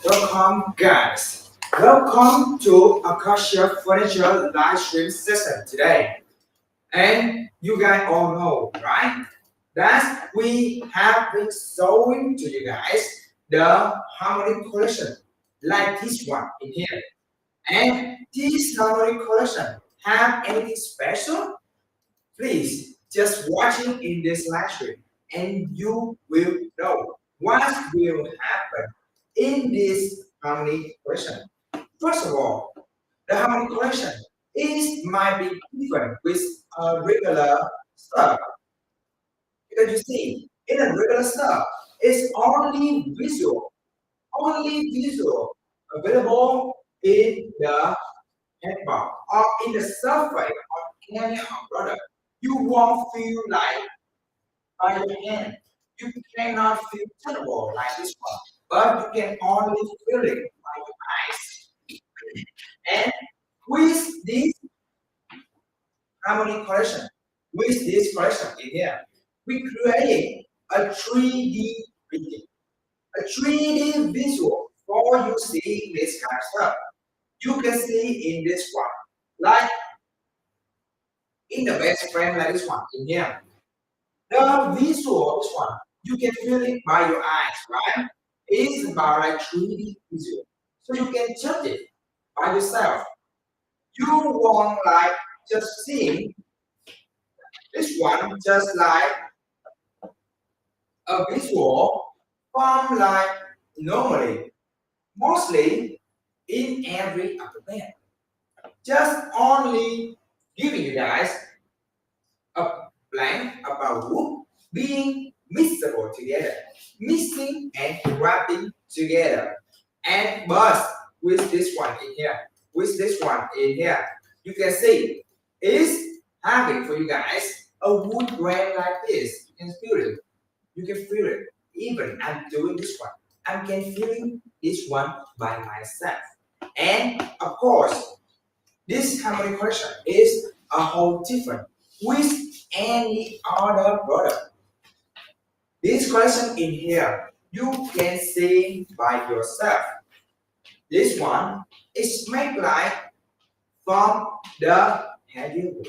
Welcome guys. Welcome to Acacia Furniture live stream session today. And you guys all know, right? That we have been showing to you guys the harmony collection like this one in here. And this harmony collection have anything special? Please just watching in this live stream and you will know what will happen in this harmony collection. First of all, the harmony collection is might be different with a regular stuff because you see in a regular stuff it's only visual available in the headbar or in the surface of any product. You won't feel like by your hand. You cannot feel terrible like this one, but you can only feel it by your eyes. And with this harmony collection, with this collection in here, we create a 3D reading, a 3D visual for you seeing this kind of stuff. You can see in this one, like in the best frame like this one in here. The visual, this one, you can feel it by your eyes, right? It's about like 3D visual. So you can judge it by yourself. You won't like just seeing this one just like a visual from like normally, mostly in every apartment. Just only giving you guys a blank about wood being mixable together, mixing and wrapping together. And but with this one in here, you can see is having for you guys a wood grain like this. You can feel it. You can feel it. Even I'm doing this one. I can feeling this one by myself. And of course, this harmony collection is a whole different with any other product. This collection in here, you can see by yourself. This one is made like from the heavier wood,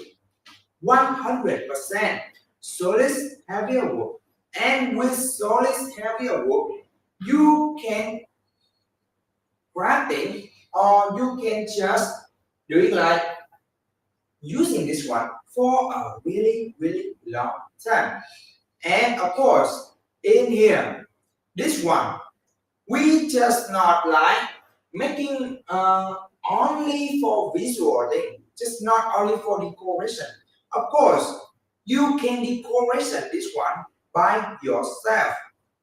100% solid heavier wood. And with solid heavier wood, you can wrapping or you can just doing like using this one for a really long time. And of course, in here, this one, we just not like making only for visual thing, just not only for decoration. Of course, you can decoration this one by yourself.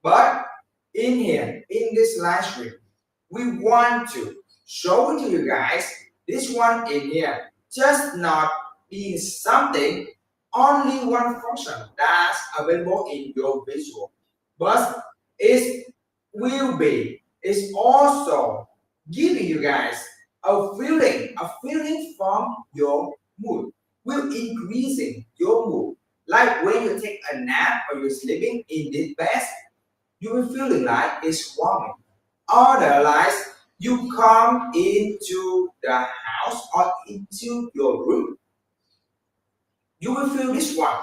But in here, in this live stream, we want to show to you guys this one in here, just not being something only one function that's available in your visual, but it will be it's also giving you guys a feeling from your mood, will increasing your mood. Like when you take a nap or you're sleeping in this bed, you will feeling like it's warming. Otherwise, you come into the house or into your room, you will feel this one,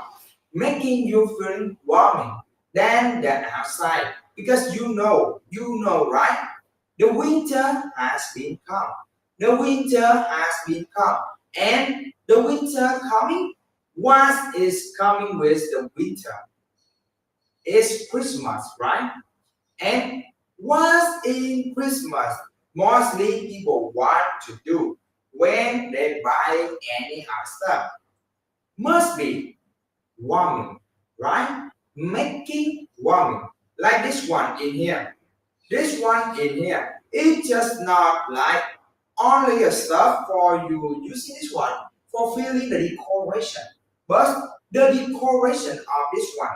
making you feeling warming than the outside. Because right? The winter has been come. The winter has been come. And the winter coming, what is coming with the winter? It's Christmas, right? And what's in Christmas? Mostly people want to do when they buy any stuff must be warming, right? Making warming. Like this one in here. This one in here. It's just not like only a stuff for you using this one for filling the decoration. But the decoration of this one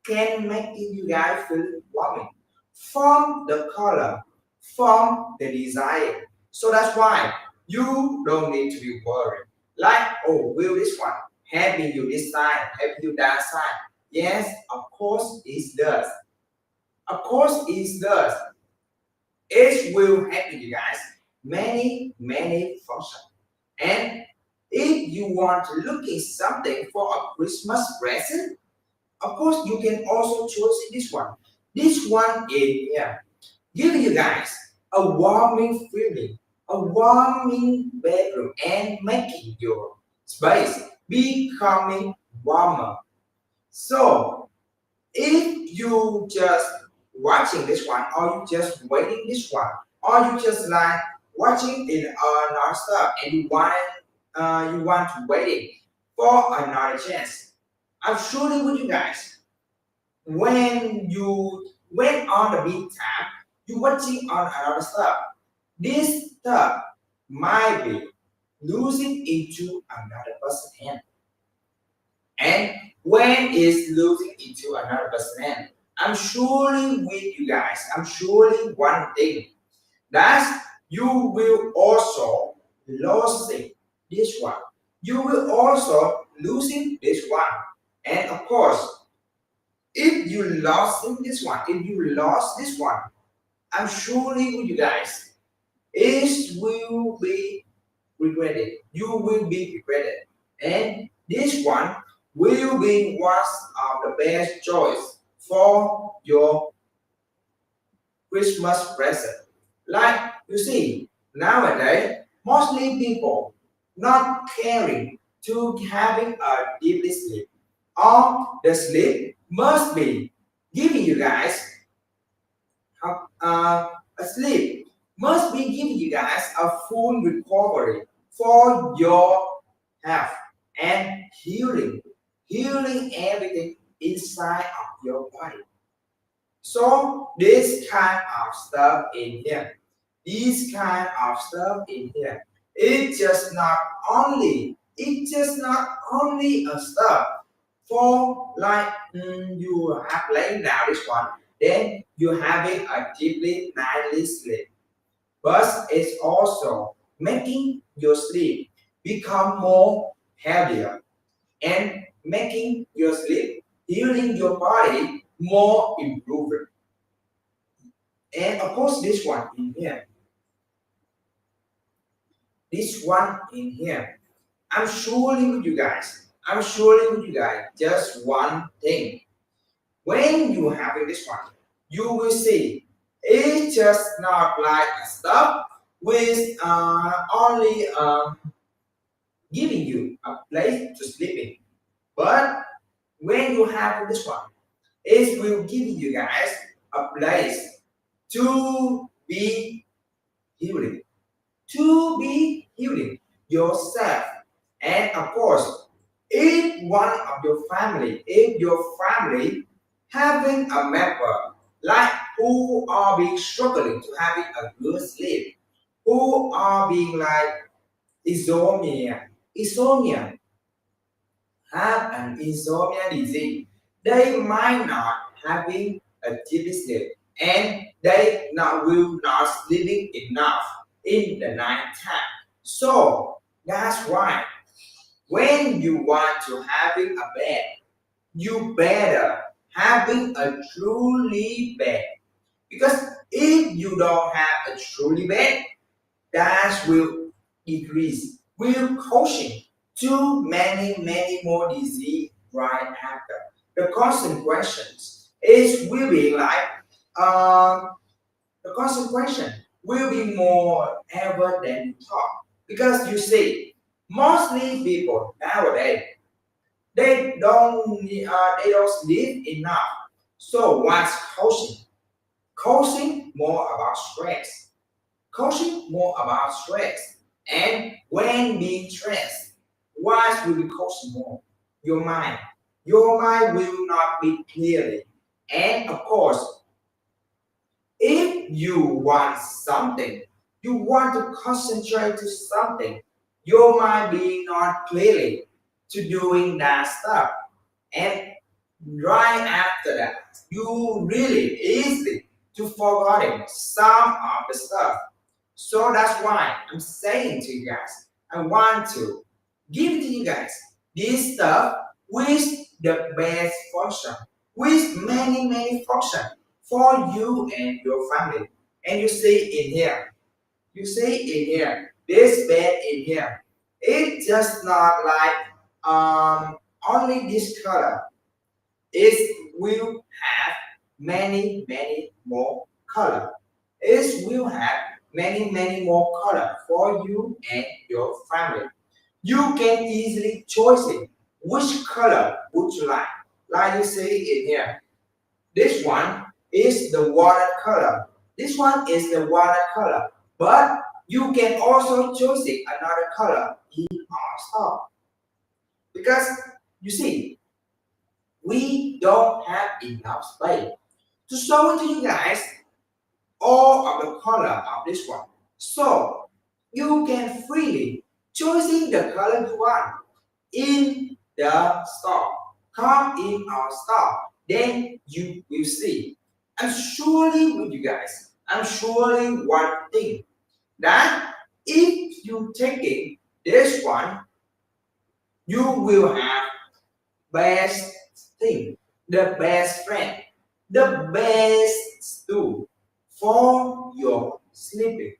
can make you guys feel warming from the color, from the design. So that's why you don't need to be worried. Like, oh, will this one helping you this side, help you that side? Yes, of course it does. Of course it does. It will help you guys many functions. And if you want to look at something for a Christmas present, of course you can also choose this one. This one in here giving you guys a warming feeling, a warming bedroom, and making your space becoming warmer. So if you just watching this one, or you just waiting this one, or you just like watching in another stuff, and you want to waiting for another chance, I'm surely with you guys. When you went on the meantime, you watching on another stuff. This stuff might be losing into another person's hand. And when is losing into another person's hand, I'm surely with you guys. I'm surely one thing. That you will also losing this one. You will also losing this one. And of course, if you lost in this one, if you lost this one, I'm surely with you guys. It will be regretted. You will be regretted. And this one will be one of the best choice for your Christmas present. Like you see, nowadays, mostly people not caring to having a deeply sleep. Or the sleep must be giving you guys a sleep must be giving you guys a full recovery for your health and healing everything inside of your body. So this kind of stuff in here, this kind of stuff in here, it's just not only a stuff for like you have laying down this one, then you're having a deeply nightly sleep. But it's also making your sleep become more healthier and making your sleep healing your body more improved. And of course, this one in here, I'm surely with you guys. I'm surely with you guys. Just one thing. When you having this one, you will see it's just not like a stuff with only giving you a place to sleep in. But when you have this one, it will give you guys a place to be healing, to be healing yourself. And of course, if your family having a member like who are being struggling to having a good sleep, who are being like insomnia, have an insomnia disease, they might not having a deep sleep and they will not sleeping enough in the night time. So that's why when you want to having a bed, you better having a truly bed. Because if you don't have a truly bed, that will decrease, will causing too many more disease right after. The consequences is will be like um, the consequence will be more ever than you thought. Because you see, mostly people nowadays they don't sleep enough. So what's causing? Causing more about stress. Causing more about stress. And when being stressed, what will be causing more? Your mind. Your mind will not be clearly. And of course, if you want something, you want to concentrate to something, your mind being not clearly to doing that stuff. And right after that, you really easily to forgetting some of the stuff. So that's why I'm saying to you guys, I want to give it to you guys this stuff with the best function, with many function for you and your family. and you see in here. You see in here. This bed in here. It's just not like only this color. It will have many more color. It will have many more color for you and your family. You can easily choose it. Which color would you like? Like you see in here. This one is the water color. This one is the water color. But you can also choose it another color in our store. Because you see, we don't have enough space to show it to you guys all of the color of this one. So you can freely choosing the color you want in the store. Come in our store, then you will see. I'm surely with you guys. I'm surely one thing that if you taking this one, you will have best thing, the best friend, the best tool for your sleeping.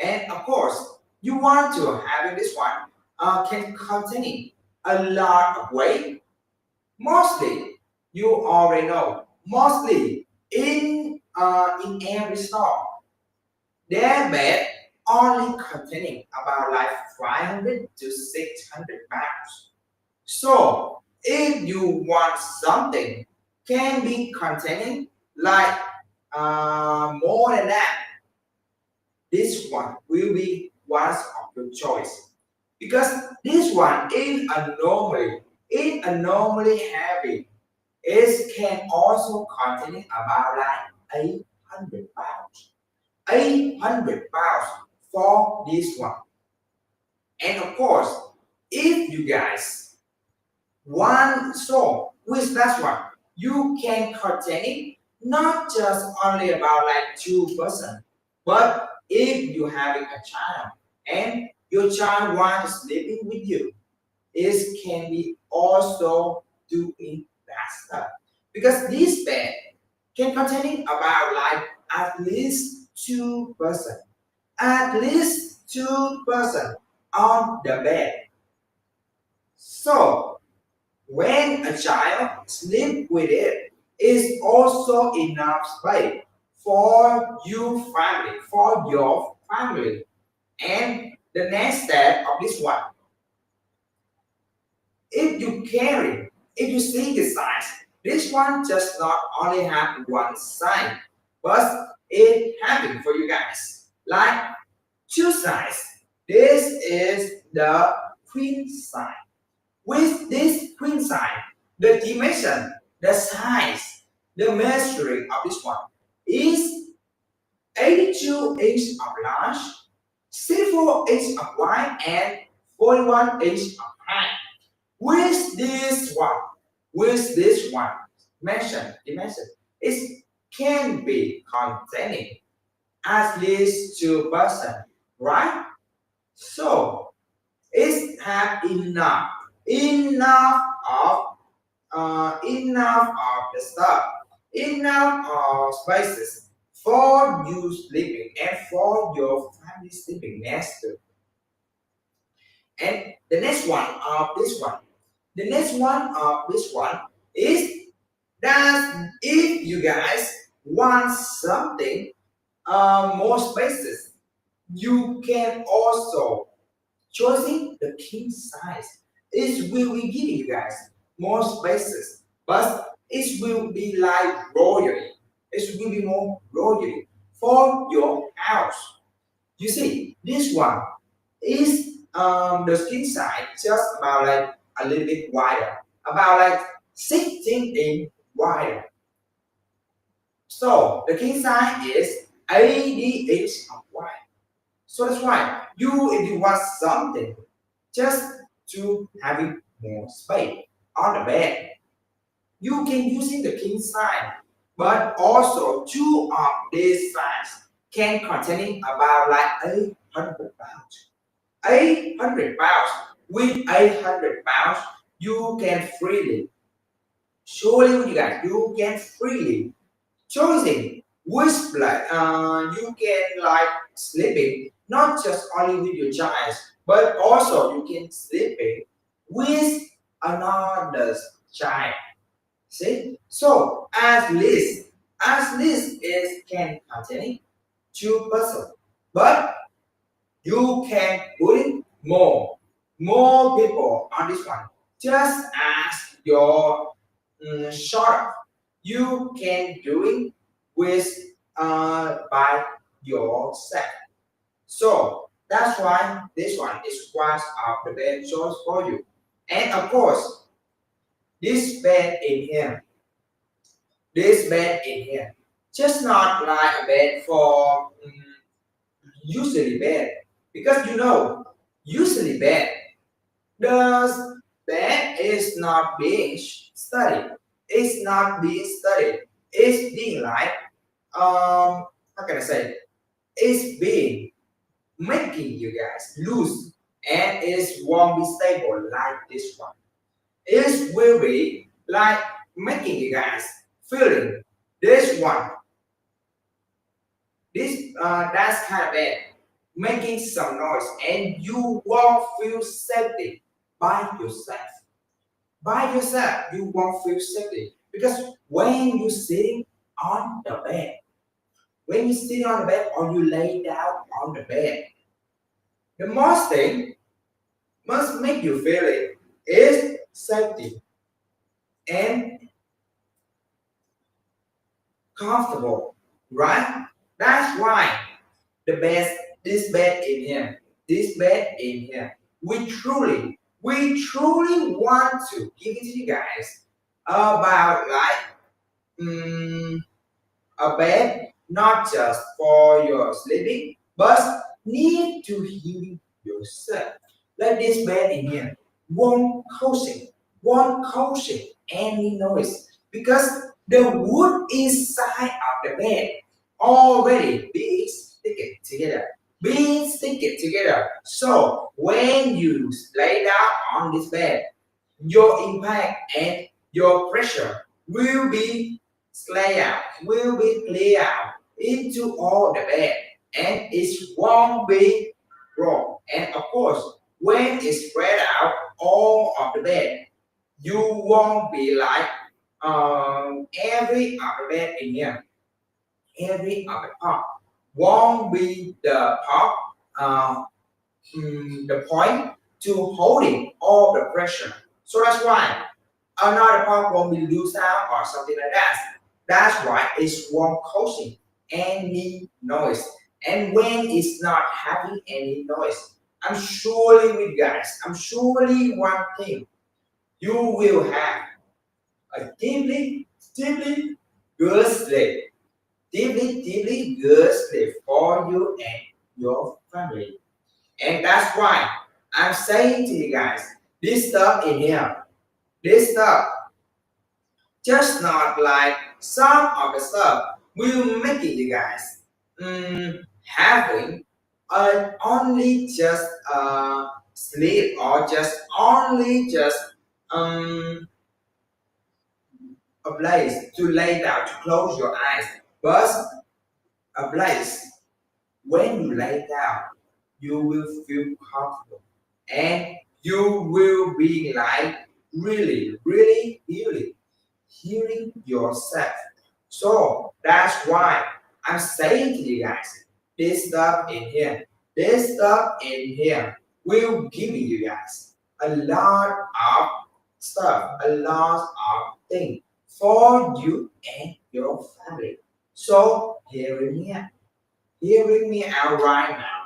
And of course, you want to having this one can contain a lot of weight. Mostly, you already know. Mostly in every store, their bed only containing about like 500 to 600 pounds. So if you want something can be containing like more than that, this one will be one of your choice because this one is a normally heavy. It can also contain about like 800 pounds. 800 pounds for this one. And of course, if you guys one so with that one, you can contain not just only about like 2%, but if you having a child and your child wants sleeping with you, it can be also doing that stuff because this bed can contain about like at least 2%, at least 2% on the bed. So when a child sleep with it is also enough space for you family, for your family. And the next step of this one, if you carry, if you see the size, this one just not only have one side, but it having for you guys like two sides. This is the queen size. With this queen size, the dimension, the size, the measuring of this one is 82 inches of large, 64 inches of wide, and 41 inches of height. With this one, dimension, it can be containing at least 2%, right? So it have enough of enough of the stuff, enough of spaces for you sleeping and for your family sleeping next to. And the next one of this one, the next one of this one is that if you guys want something more spaces, you can also choosing the king size. It will be giving you guys more spaces, but it will be like royalty. It will be more royalty for your house. You see, this one is the skin size just about like a little bit wider, about like 16 inch wider. So the king size is 80 inch of wide. So that's why you, if you want something, just to having more space on the bed, you can using the king size, but also two of these size can containing about like 800 pounds. 800 pounds. With 800 pounds, you can freely, surely with you guys, you can freely choosing which like you can like sleeping not just only with your child, but also you can sleeping with another child. See, so as list is can contain two person, but you can put in more people on this one. Just as your short, you can do it with by yourself. So that's why this one is one of the best choice for you. And of course, this bed in here, this bed in here, just not like a bed for usually bed, because you know usually bed, the bed is not being studied. It's not being studied. It's being like how can I say? It's being making you guys lose, and it won't be stable like this one. It will be like making you guys feeling this one, this that's kind of bad, making some noise, and you won't feel safety by yourself. By yourself, you won't feel safety because when you sitting on the bed, when you sit on the bed or you lay down on the bed, the most thing must make you feel it is safety and comfortable, right? That's why the best, this bed in here, this bed in here, we truly want to give it to you guys about like mm, a bed not just for your sleeping, but need to heal yourself. Like this bed in here won't causing any noise because the wood inside of the bed already being sticky together. Being sticky together. So when you lay down on this bed, your impact and your pressure will be slay out, will be clear out into all the bed, and it won't be wrong. And of course, when it's spread out all of the bed, you won't be like every other bed in here, every other part won't be the part, the point to holding all the pressure. So that's why another part won't be loose out or something like that. That's why it won't causing any noise. And when it's not having any noise, I'm surely with you guys. I'm surely one thing. You will have a deeply good sleep. Deeply good sleep for you and your family. And that's why I'm saying to you guys, this stuff in here, this stuff just not like some of the stuff will make it you guys having only just sleep or just only just um, a place to lay down to close your eyes, but a place when you lay down you will feel comfortable and you will be like really healing yourself. So that's why I'm saying to you guys, this stuff in here will give you guys a lot of stuff, a lot of things for you and your family. So hearing me out right now.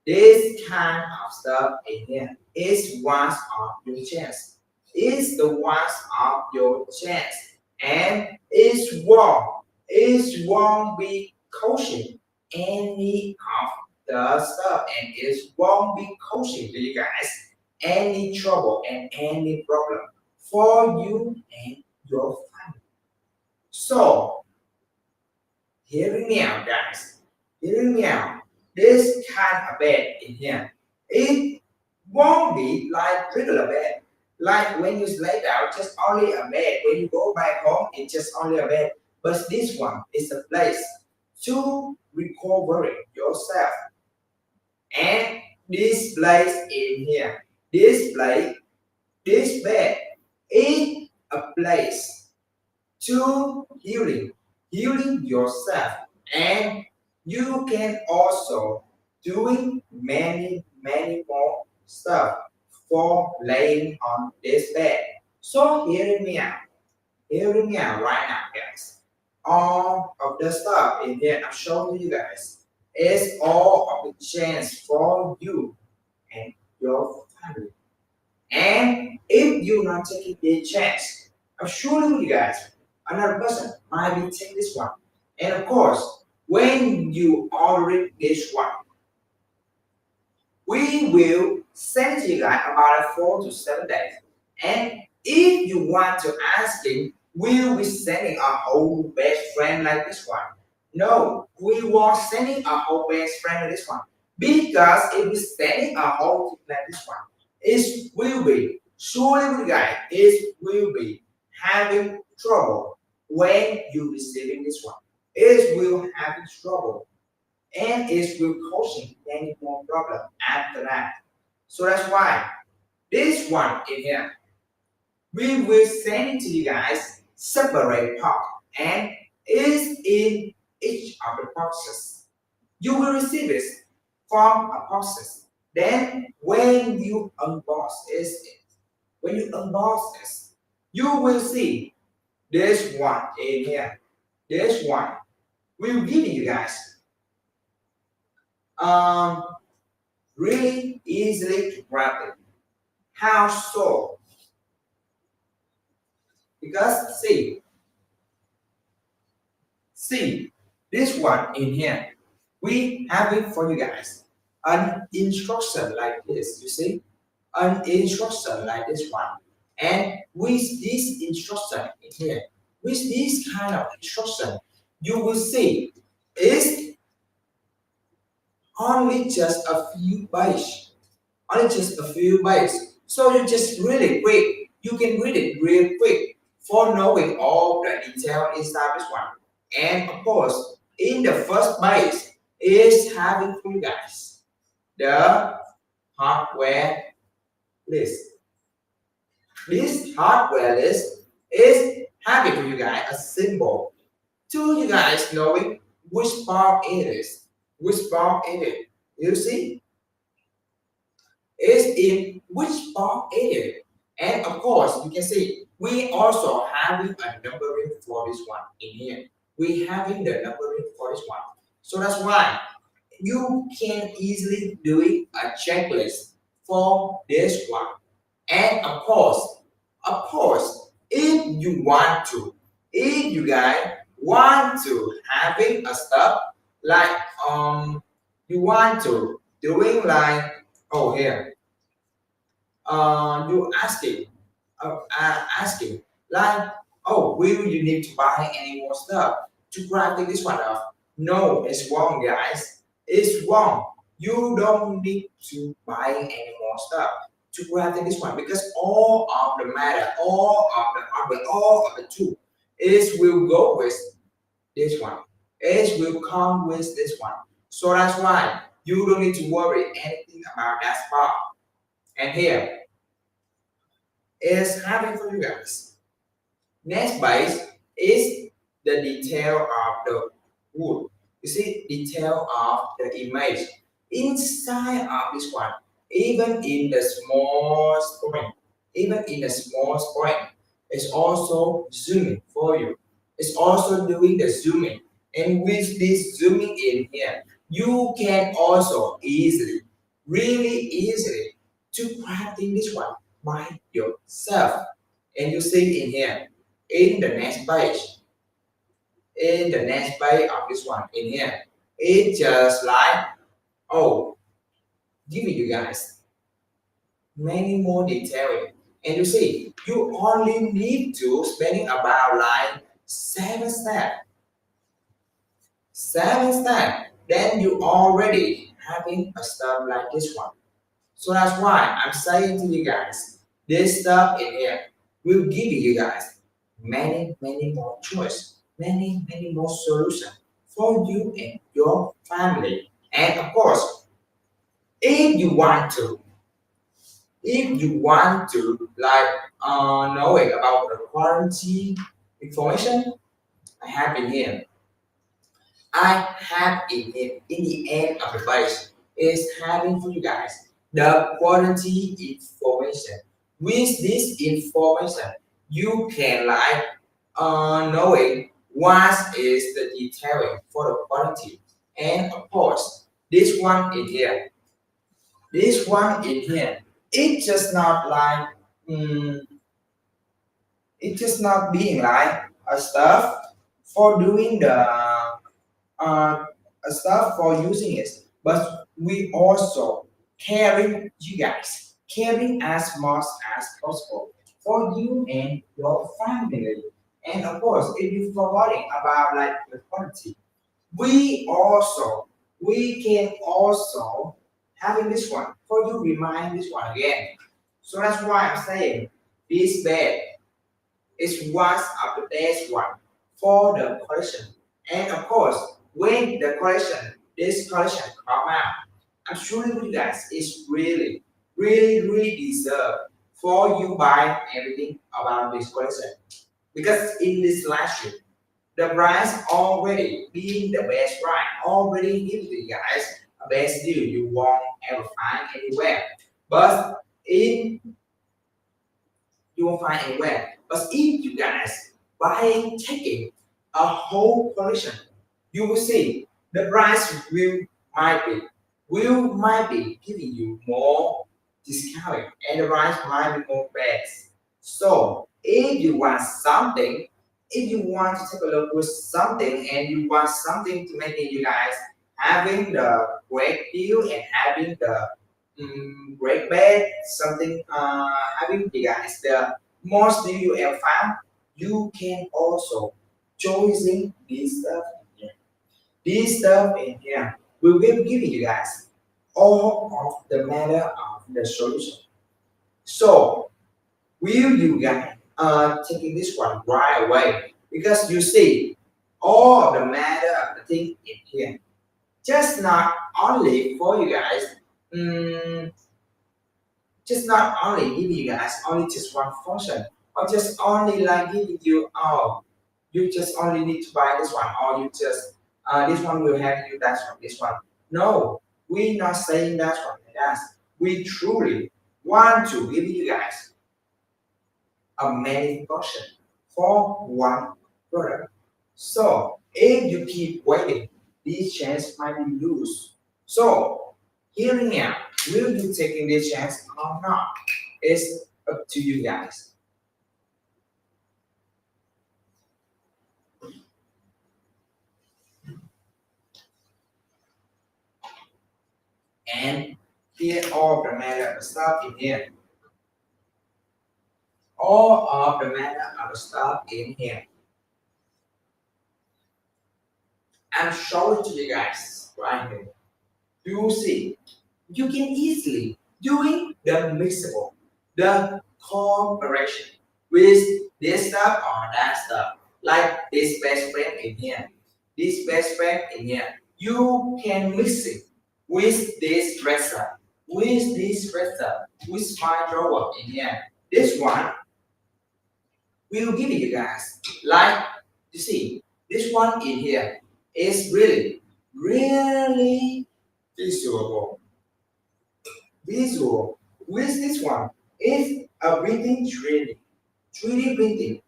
This kind of stuff in here is ones of your chance. Is the ones of your chance. And it won't be causing any of the stuff, and it won't be causing to you guys any trouble and any problem for you and your family. So hearing me out guys, hearing me out, this kind of bed in here, it won't be like regular bed. Like when you lay down, just only a bed. When you go back home, it's just only a bed. but this one is a place to recover yourself. And this place in here, this bed is a place to healing yourself, and you can also doing many more stuff for laying on this bed. So hearing me out right now, guys. All of the stuff in here I'm showing you guys is all of the chance for you and your family. And if you're not taking the chance, I'm sure you guys, another person might be taking this one. And of course, when you order this one, we will send you guys about 4 to 7 days. And if you want to ask him, will we sending a whole best friend like this one? No, we won't sending a whole best friend like this one. Because if we sending a whole like this one, it will be surely guys, it will be having trouble when you receiving this one. It will having trouble and it will causing many more problems after that. So that's why this one in here, we will send it to you guys separate part and is in each of the boxes. You will receive it from a boxes. Then when you unbox this, you will see this one in here. This one will give you guys um really easily to grab it. How so? Because see this one in here. We have it for you guys. An instruction like this, you see? An instruction like this one. And with this instruction in here, with this kind of instruction, you will see is only just a few bytes. Only just a few bytes. So you just really quick. You can read it real quick for knowing all the detail inside this one. And of course, in the first byte is having for you guys the hardware list. This hardware list is having for you guys a symbol to you guys knowing which part it is. Which part it is. You see? Is in which part area. And of course, you can see we also having a numbering for this one in here. We having the numbering for this one. So that's why you can easily do a checklist for this one. And of course, if you guys want to having a stuff like you want to doing like here you asking like, oh, will you need to buy any more stuff to grab this one up? No, it's wrong, guys. It's wrong. You don't need to buy any more stuff to grab this one because all of the matter, all of the hardware, all of the tool is will go with this one. It will come with this one. So that's why you don't need to worry anything about that part. And here is having for you guys. Next base is the detail of the wood. You see, detail of the image inside of this one. Even in the smallest point, it's also zooming for you. It's also doing the zooming. And with this zooming in here, you can also really easily, to practice this one by yourself. And you see in here, in the next page of this one in here, it's just like, oh, giving you guys many more detailing. And you see, you only need to spending about like 7 steps. 7 steps. Then you already having a stuff like this one. So that's why I'm saying to you guys, this stuff in here will give you guys many more choice. many more solutions for you and your family. And of course, if you want to, if you want to knowing about the quarantine information, I have in here. I have in the end of the page is having for you guys the quarantine information. With this information, you can knowing what is the detailing for the quarantine. And of course, this one in here, this one in here, it's just not mm, it's just not being like a stuff for doing the uh, stuff for using it, but we also caring you guys, caring as much as possible for you and your family. And of course, if you're forgetting about the quality, we also we can also having this one for you remind this one again. So that's why I'm saying this bed is one of the best one for the collection. And of course, when the collection, this collection come out, I'm sure you guys is really deserve for you buy everything about this collection. Because in this last year, the price already being the best price, already give you guys a best deal you won't ever find anywhere. But in you won't find anywhere. But if you guys buying taking a whole collection, you will see the price might be might be giving you more discount and the price might be more best. So if you want something, if you want to take a look with something and you want something to make you guys having the great deal and having the great bed, something having you guys the most deal you ever found, you can also choosing this stuff in here. This stuff in here we will give you guys all of the matter of the solution. So will you guys taking this one right away? Because you see all the matter of the thing in here. Just not only for you guys, mm, just not only giving you guys only just one function, or just only giving you you just only need to buy this one, or you just this one will have you that one, this one. No, we're not saying that one like that. We truly want to give you guys a many function for one product. So if you keep waiting, this chance might be lose. So hearing now, will you taking this chance or not? It's up to you guys. And here all the matter of stuff in here. All of the matter of stuff in here. I'm showing to you guys right here. You see, you can easily doing the mixable, the comparison with this stuff or that stuff. Like this best friend in here, this best friend in here. You can mix it with this dresser, with this dresser, with my drawer in here. This one will give you guys like you see this one in here is really visual visual with this one is a printing 3D printing,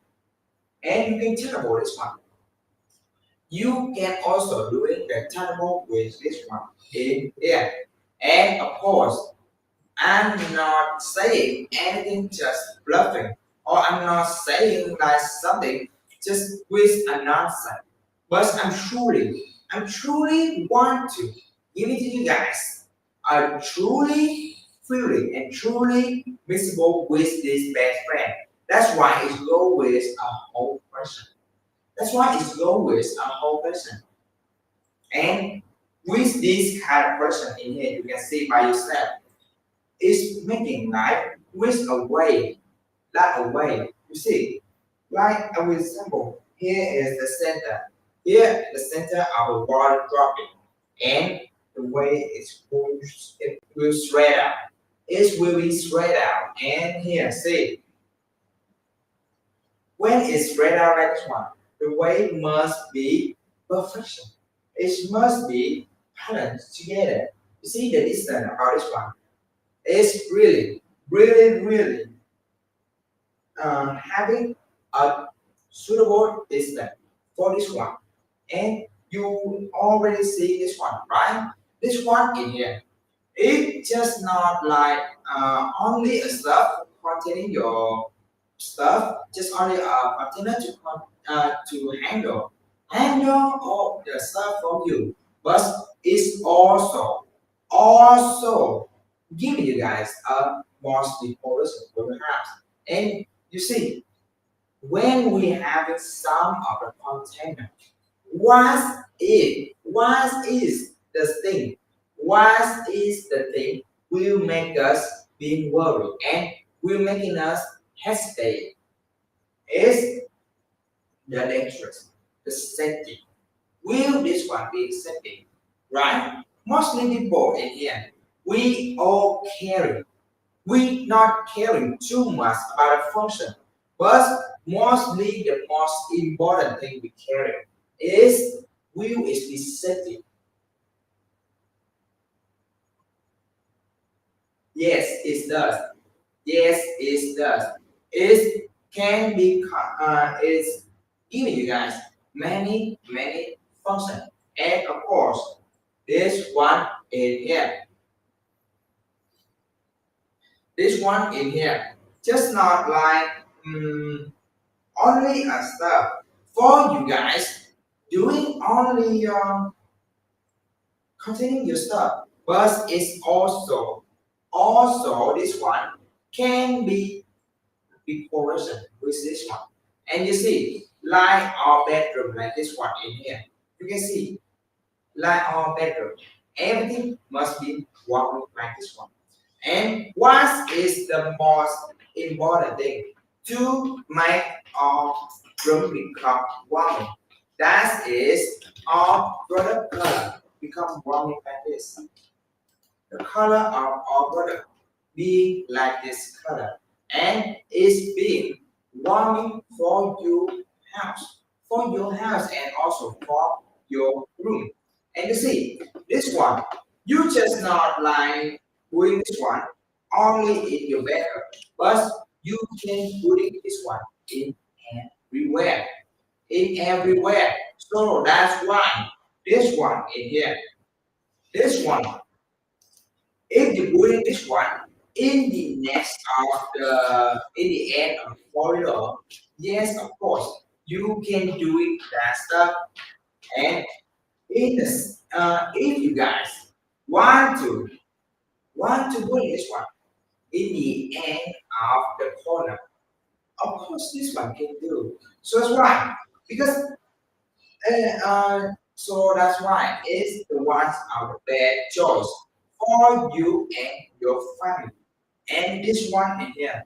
and you can tell about this one. You can also do it rectangle with this one in here. And of course, I'm not saying anything just bluffing, or I'm not saying something just with a nonsense. But I'm truly want to give it to you guys. I truly feeling and truly visible with this best friend. That's why it's always a whole person. That's why it's always a whole person. And with this kind of person in here, you can see by yourself, it's making with a way, like a way. You see, like I will example. Here is the center. Here, the center of the water dropping, and the way it will spread out. It will be spread out, and here, see, when it's spread out like this one, the wave must be perfection. It must be balanced together. You see the distance about this one. It's really having a suitable distance for this one. And you already see this one, right? This one in here. It's just not like only a stuff containing your stuff, just only a container to handle all the stuff from you. But it's also giving you guys a more porous for the house. And you see, when we have some of the container, what is the thing? What is the thing will make us being worried and will making us hesitate? Is the dangerous, the safety. Will this one be safety? Right? Mostly people in here, we all carry. We not caring too much about the function, but mostly the most important thing we carry is will is the safety. Yes, it does. Yes, it does. It can be it's giving you guys many functions. And of course, this one in here. This one in here. Just not like only a stuff for you guys doing only containing your stuff, but it's also this one can be corrosion with this one. And you see, like our bedroom, like this one in here, you can see, like our bedroom, everything must be working like this one. And what is the most important thing to make our room become warming? That is our product color become warming like this. The color of our product being like this color and is being warming for your house and also for your room. And you see this one, you just not like doing this one only in your bedroom, but you can putting this one in everywhere, in everywhere. So that's why this one in here, this one if you put in this one in the next of the in the end of the corridor, yes, of course, you can do it faster. And in this, if you guys want to put this one in the end of the corner, of course, this one can do. So that's why because so that's why it's the ones of the bad choice for you and your family. And this one in here,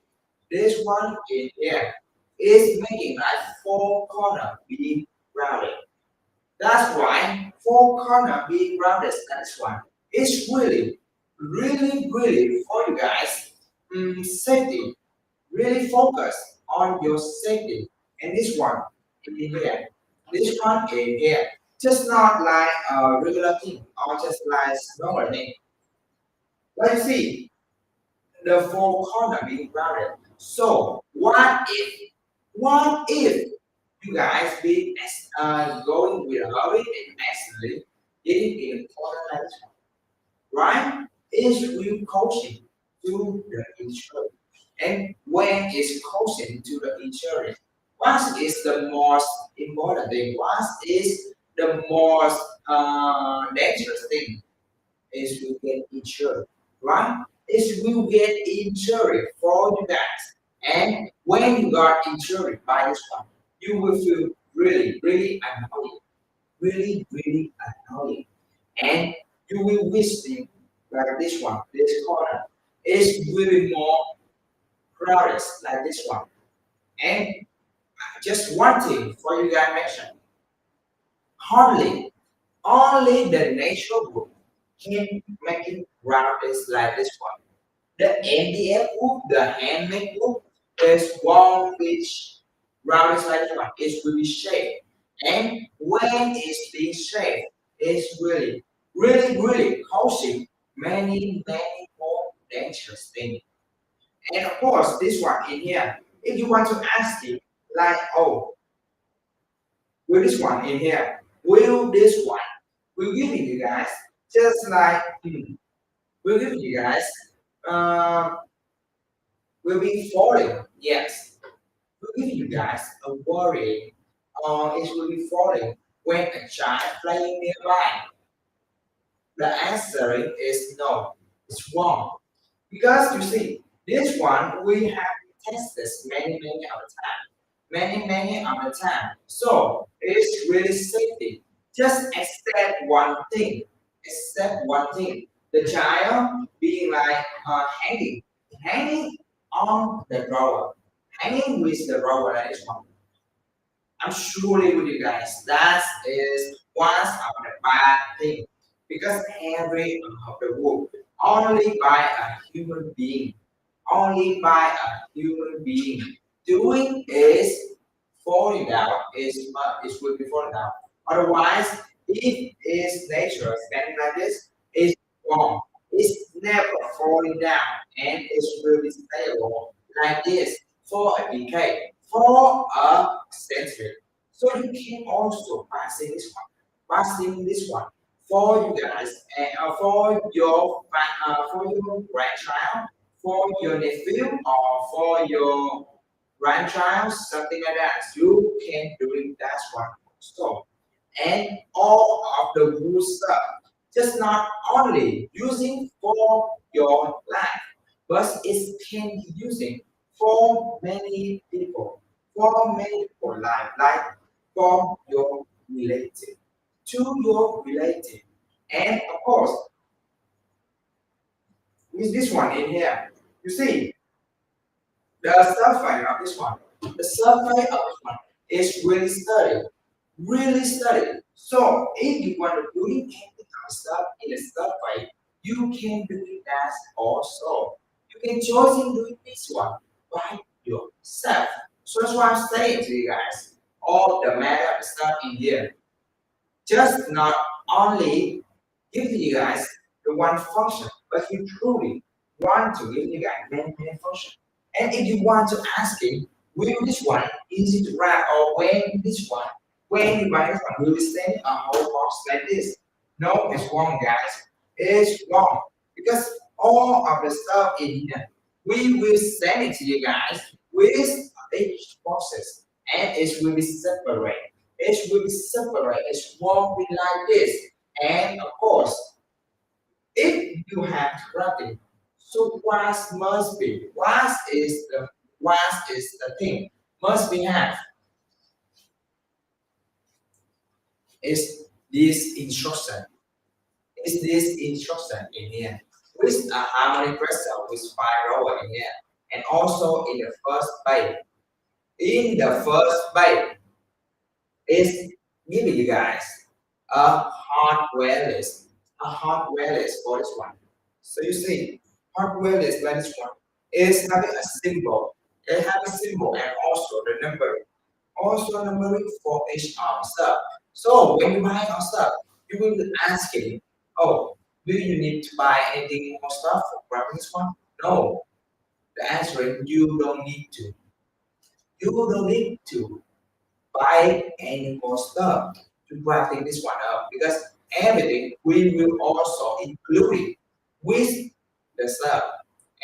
this one in here is making like four corner being rounded. That's why four corner being rounded. That's one. It's really for you guys. Safety. Really focus on your safety. And this one in here, this one in here, just not like a regular thing or just like normal thing. Let's see the four corner being rounded. So what if you guys be going with a hurry and accidentally getting in a corner like this one, right? Is will coaching to the insurance. And when it's coaching to the insurance, what is the most important thing? What is the most dangerous thing? Is will get insured, right? Is will get insured for you guys. And when you got insured by this one, you will feel really annoying, really annoying. And you will wish thing like this one, this corner is really more crowded like this one. And just one thing for you guys mention. Hardly, only the natural wood can make it rounded like this one. The MDF wood, the handmade wood, is one which rounded like this one. It will be shaped. And when it's being shaped, it's really causing many more dangerous things. And of course, this one in here, if you want to ask it, like, oh, will this one in here, will this one, will give you guys, just like, will give you guys, uh, will be falling, yes. Will give you guys a worry, it will be falling when a child playing nearby. The answer is no, it's wrong. Because you see, this one we have tested many of the time. Many of the time. So it's really safety. Just accept one thing. Accept one thing. The child being like hanging on the drawer. Hanging with the drawer that is one. I'm surely with you guys. That is one of the bad thing. Because every of the work only by a human being, only by a human being doing is falling down, is will be falling down. Otherwise, if it's nature standing like this, it's wrong. It's never falling down and it's really stable like this for a decade, for a century. So you can also passing this one, passing this one for you guys and for your grandchild, for your nephew, or for your grandchild, something like that. You can do it that one also. And all of the good stuff, just not only using for your life, but it can be using for many people life, like for your relative, to your relative. And of course, with this one in here, you see the surface of this one. The surface of this one is really studied. So if you want to do technical stuff in the surface, you can do it as also. You can choose in doing this one by yourself. So that's why I'm saying to you guys, all the matter of stuff in here, just not only give you guys the one function, but you truly want to give you guys many functions. And if you want to ask him, will this one easy to wrap or when you buy this one, will you send a whole box like this? No, it's wrong, guys. It's wrong. Because all of the stuff in here, we will send it to you guys with each process and it will be separate. It will be separate. It won't be like this. And of course, if you have wrapping, so what is the thing must be have is this instruction. Is this instruction in here with a harmony crystal with five rower in here, and also in the first byte. In the first byte is giving you guys a hardware list, for this one. So you see, hardware list like this one is having a symbol. It has a symbol and also the numbering. Also numbering for each stuff. So when you buy our stuff, you will be asking, oh, do you need to buy anything more stuff for grabbing this one? No. The answer is you don't need to. You don't need to buy any more stuff to wrapping this one up because everything we will also include it with the stuff.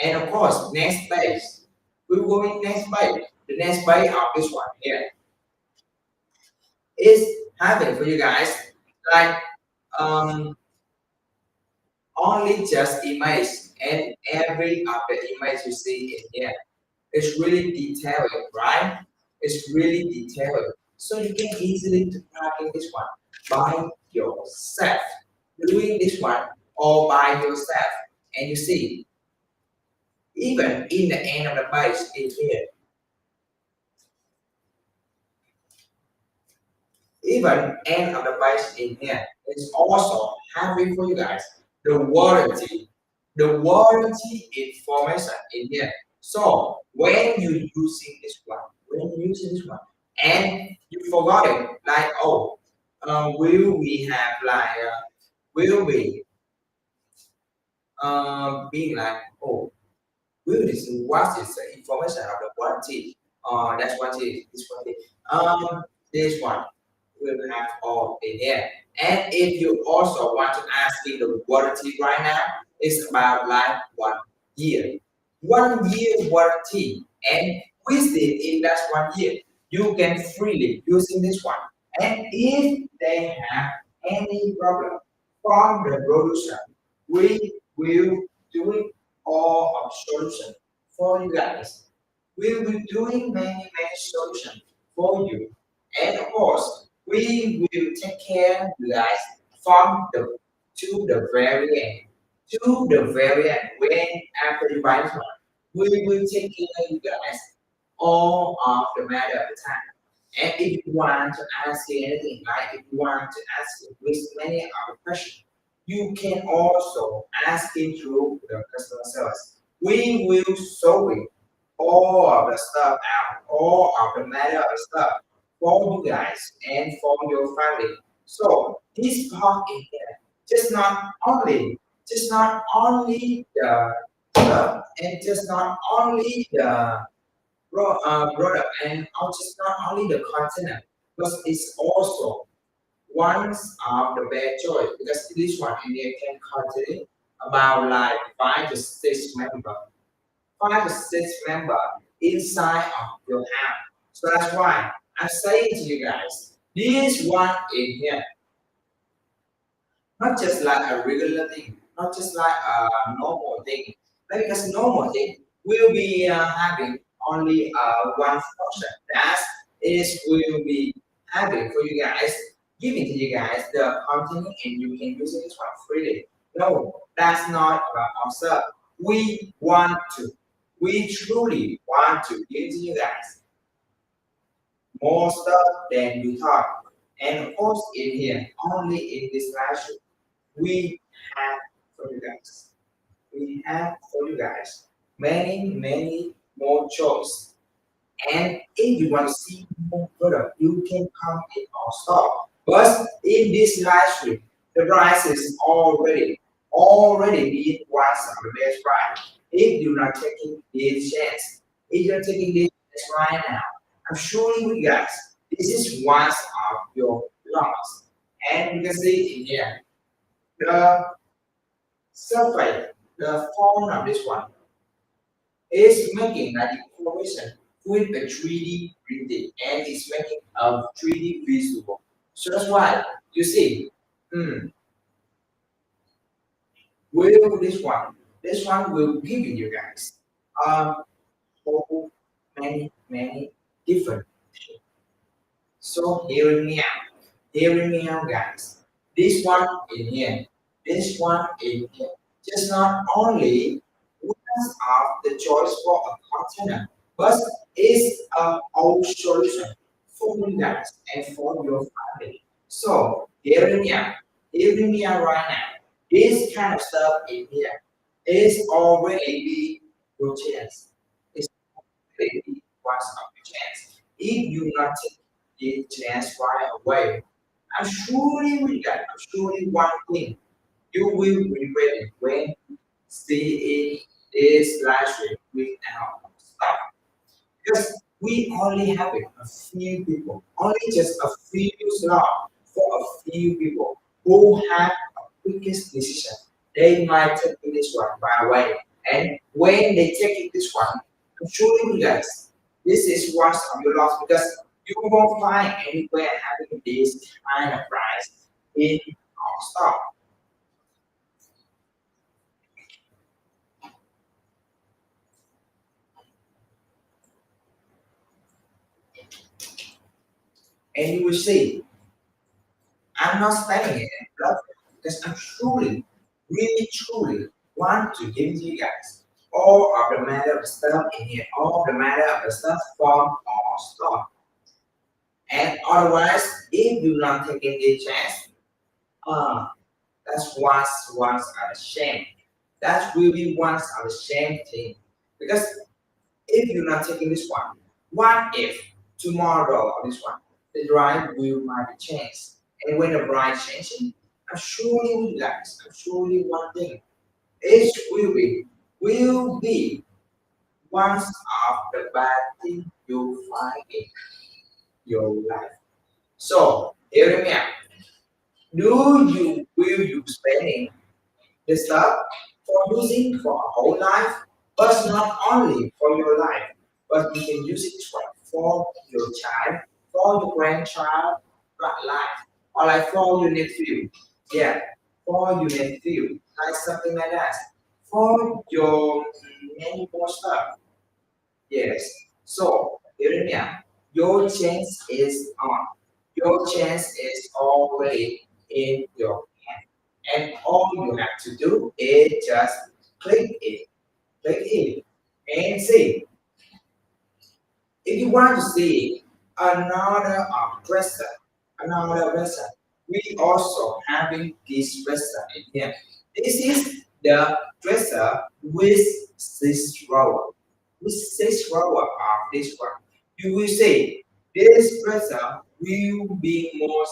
And of course, next page. We will go in next page. The next page of this one here is having for you guys like only just image and every of the image you see in here. It's really detailed, right? It's really detailed. So you can easily practice this one by yourself. Doing this one all by yourself. And you see, even in the end of the page in here, Even end of the page in here is also having for you guys the warranty, information in here. So when you using this one, and you forgot it, like oh, will we have like will we being like oh, will this what is the information of the warranty? That's what it is. This one. This one will have all in there. And if you also want to ask me the warranty right now, it's about like 1 year. 1 year warranty. And within in that 1 year, you can freely using this one. And if they have any problem from the producer, we will do it all of solution for you guys. We will be doing many solutions for you. And of course, we will take care of you guys from the to the very end. To the very end. When after you buy this one, we will take care of you guys all of the matter of the time. And if you want to ask anything, like if you want to ask with many other questions, you can also ask it through the customer service. We will solve it all of the stuff out, all of the matter of stuff for you guys and for your family. So this part in here, just not only the stuff and just not only the product and just not only the container, but it's also one of the bad choice because this one in here can contain about like 5 to 6 member, 5 to 6 member inside of your house. So that's why I'm saying to you guys, this one in here, not just like a regular thing, not just like a normal thing. Because normal thing will be having only one function. That is will be having for you guys, giving to you guys the content and you can use it one freely. No, that's not about ourselves. We want to, we truly want to give to you guys more stuff than you thought. And of course, in here, only in this classroom, we have for you guys. We have for you guys many more choice. And if you want to see more product, you can come in our store. But in this live stream, the price is already being what's the best price. If you're not taking this chance, if you're taking this chance right now, I'm showing you guys this is one of your loss. And you can see in here the surface, the form of this one is making like information with a 3D printing and it's making a 3D visual. So that's why you see, hmm, will this one will give you guys so many different. So hearing me out, guys. This one in here, this one in here. Just not only one of the choice for a container, but is a whole solution for you guys and for your family. So hearing me out right now. This kind of stuff in here is already be your chance. It's already be what's of your chance. If you not take the chance right away, I'm surely one thing you will regret it when seeing this live stream without stop. Because we only have it a few people, only just a few slot for a few people who have a quickest decision. They might take this one right away. And when they take this one, I'm showing you guys this is one of your loss because you won't find anywhere having this kind of price in our stock. And you will see I'm not spending it in profit because I'm truly, really, truly want to give to you guys all of the matter of stuff in here, all of the matter of the stuff from our stock. And otherwise, if you not taking the chance, uh, that's once a shame. That will be once a shame thing. Because if you're not taking this one, what if tomorrow or this one, the drive will might be changed. And when the bride changing, I'm surely guys, I'm surely one thing. It will be one of the bad thing you find in your life. So hear me out. Will you spending the stuff for using for a whole life, but not only for your life, but you can use it for your child, for your grandchild, life, or like for your nephew. Yeah, for your nephew, like something like that. For your many more stuff. Yes. So, Irenia, your chance is on. Your chance is already in your hand. And all you have to do is just click it, and see. If you want to see another dresser, another dresser, we also having this dresser in here. This is the dresser with this rower. With this rower of this one. You will see this dresser will be more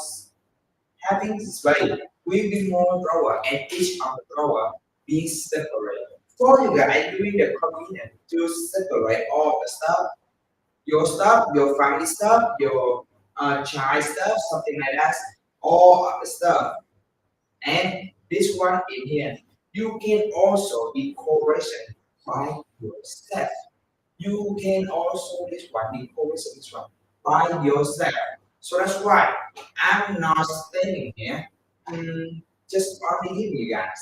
having this way will be more drawer and each of the drawer being separate. For you guys doing the convenient to separate all the stuff, your family stuff, your child stuff, something like that, all of the stuff. And this one in here, you can also be correction by yourself. You can also this one be correction this one by yourself. So that's why I'm not staying here. Just only giving you guys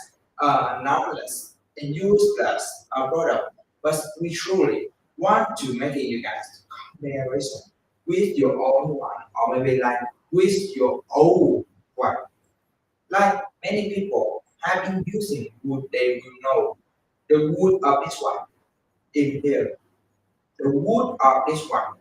knowledge and useless product, but we truly want to make it you guys comparison with your own one, or maybe like with your old one. Like many people have been using wood, they will know the wood of this one in here. The wood of this one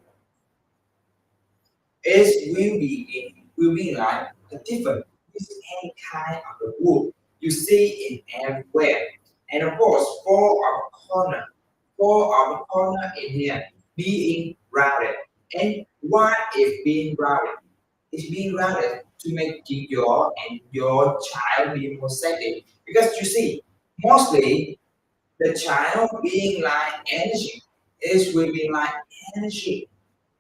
is will be like a different with any kind of the wood you see in everywhere. And of course, for our corner in here being rounded. And why is being rounded? It's being rounded to make your child be more safe. Because you see, mostly the child being like energy is will be like energy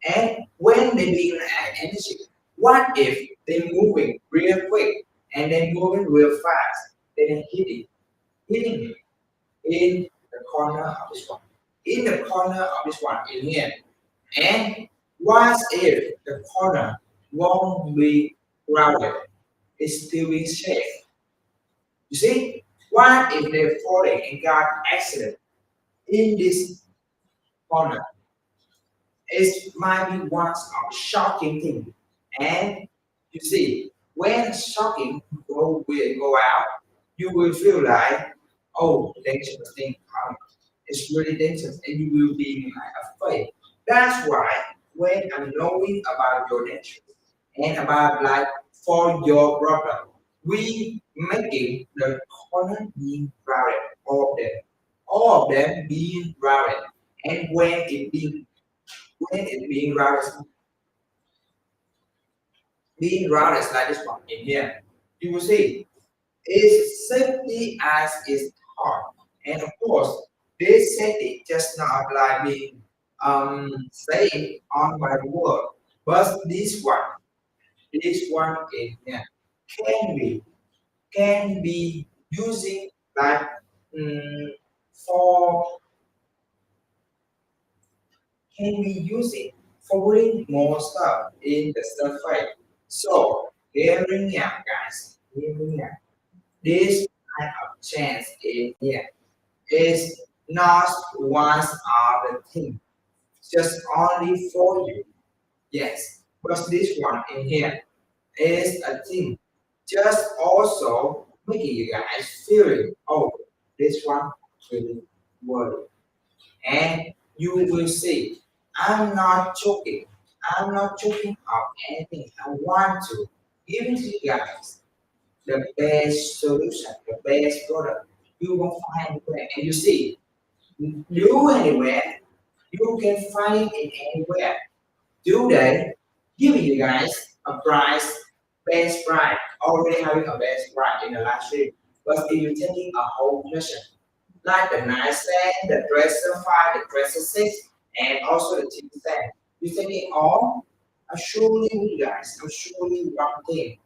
and when they being energy, what if they moving real quick and then moving real fast, then hitting in the corner of this one, in the corner of this one in here. And what if the corner won't be rounded? It's still being safe. You see, what if they're falling and got accident in this corner? It might be one of shocking thing. And you see, when shocking will go out, you will feel like, oh, dangerous thing coming. It's really dangerous, and you will be like afraid. That's why when I'm knowing about your nature and about like for your problem, we making the corner being rounded, all of them being rounded, and when it being routed like this one in here, you will see is safety as is taught. And of course, this safety just not like being safe on my word, but this one in here can be can be using like um, for can be using for putting more stuff in the stuff file. So hearing out guys, hearing out. This kind of chance in here is not one of the thing, just only for you. Yes, but this one in here is a thing, just also making you guys feeling, oh, this one really worth it. And you will see, I'm not joking. I'm not joking of anything. I want to give it to you guys the best solution, the best product. You won't find anywhere. And you see, you anywhere, you can find it anywhere. Do they give you guys a price, best price, already having a best price in the last stream. But if you're taking a whole collection, like the nightstand, the dresser 5, the dresser 6, and also the TV stand. You taking all? Surely you guys, surely one thing.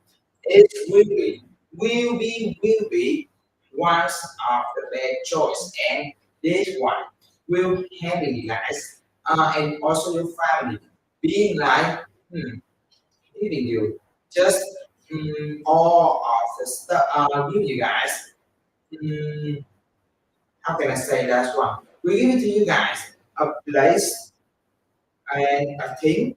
It will be one of the best choice, and this one will help you guys, and also your family being like, giving you just all of the stuff. Give you guys. mm, how can I say that one? We give it to you guys a place and a thing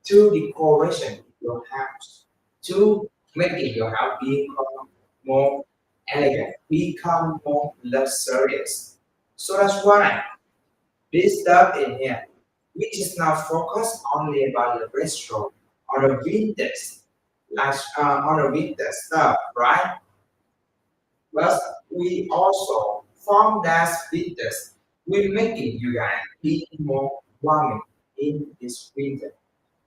to decoration your house, to making your house become more elegant, become more luxurious. So that's why this stuff in here, which is now focused only about the restaurant or the vintage, like on the vintage stuff, right? But we also from that vintage, we're making you guys be more warming in this winter.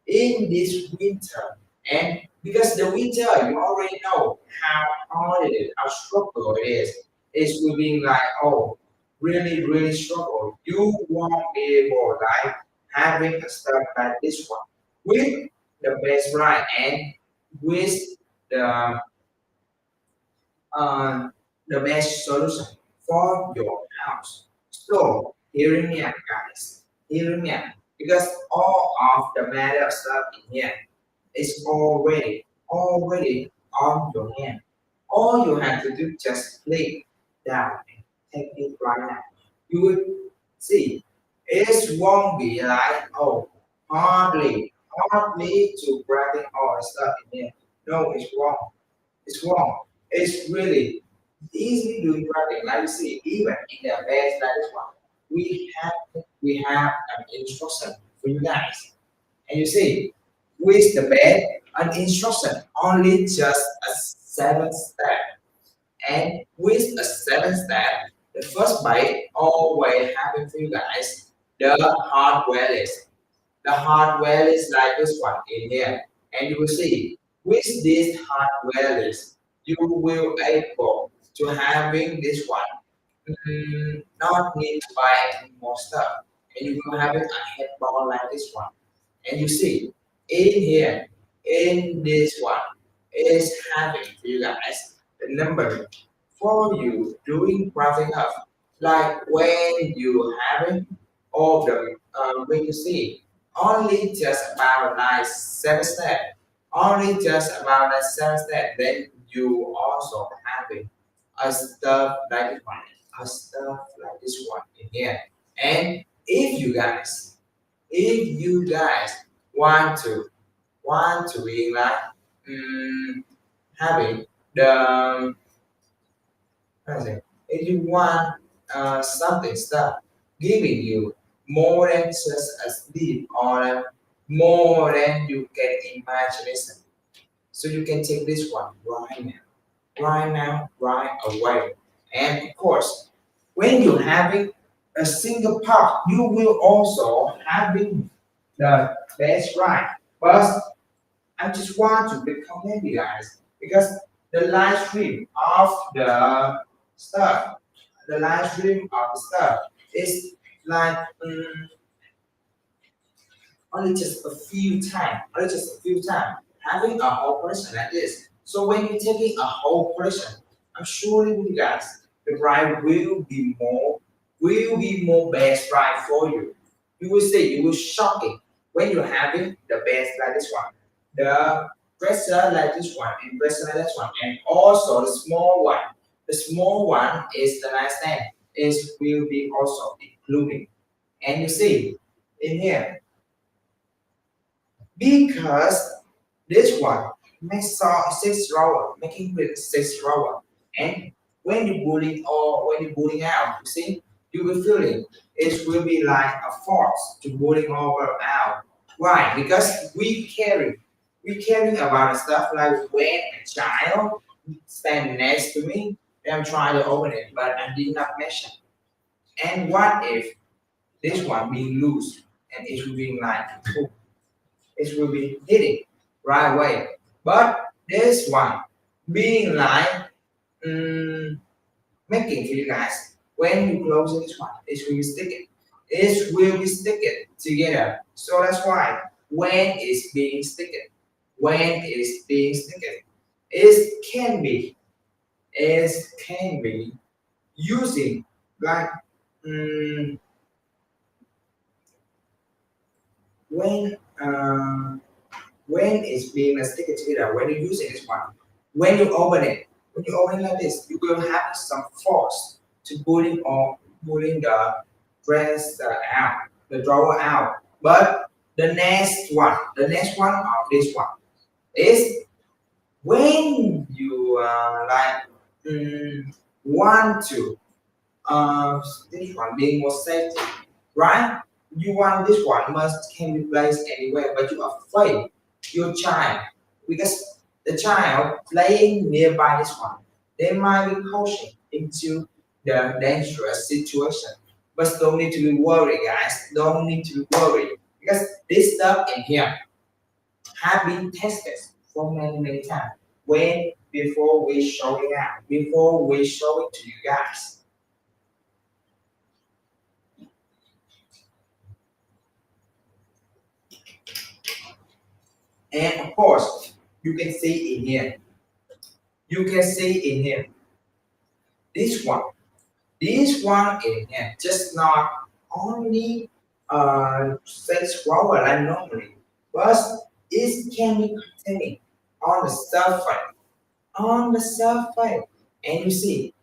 In this winter. And because the winter, you already know how hard it is, how struggle it is. It's will be like, oh, really, really struggle. You won't be able like having a stuff like this one with the best right and with the uh, the best solution for your house. So hearing me out, guys. Hearing me out. Because all of the matter stuff in here is already on your hand. All you have to do just click down and take it right now. You will see it won't be like oh hardly to grabbing all the stuff in here. No, it's wrong. It's wrong. It's really easily doing grabbing. Like you see, even in the best like this one, we have an instruction for you guys. And you see, with the bed, an instruction only just a 7 step. And with a 7 step, the first byte always having for you guys the hardware list. The hardware list like this one in here. And you will see with this hardware list, you will able to having this one not need to buy any more stuff. And you will having a headball like this one. And you see, in here, in this one, is having for you guys the number for you doing graphic up. Like when you having all the when you see only just about like 7 step, only just about that 7 step, then you also having a stuff like this one, a stuff like this one in here. And if you guys want to be like mm, having the how to say, if you want something stuff giving you more than just a sleep or more than you can imagine, so you can take this one right now, right away. And of course, when you're having a single part, you will also having the best right. But I just want to recommend you guys because the live stream of the stuff, the live stream of the stuff is like only just a few times having a whole person like this. So when you're taking a whole person, I'm sure with you guys, the ride will be more best ride for you. You will see, you will shocking when you're having the best like this one, the dresser like this one, and dresser like this one, and also the small one. The small one is the nightstand. Is will be also including. And you see in here because this one makes 6 drawer, making with 6 drawer. And when you bullying or when you bullying out, you see, you will feeling it will be like a force to bullying over out. Why? Because we caring about stuff like when a child stand next to me, I'm trying to open it, but I did not mention. And what if this one being loose and it will be like it will be hitting right away. But this one being like mm, making for you guys when you close this one, it will be sticking. It will be sticking together. So that's why when it's being sticking, when it's being sticking, it can be using like mm, when when it's being a sticker together, when you're using this one, when you open it like this, you will have some force to pulling the dress out, the drawer out. But the next one of this one is when you want to this one being more safety, right? You want this one must can be placed anywhere, but you are afraid your child because the child playing nearby this one, they might be pushing into the dangerous situation. But don't need to be worried, guys. Don't need to be worried because this stuff in here have been tested for many times. When before we show it out, before we show it to you guys. And of course, you can see in here, you can see in here, this one, this one in here, just not only sex flower like normally, but it can be containing on the surface, on the surface. And you see,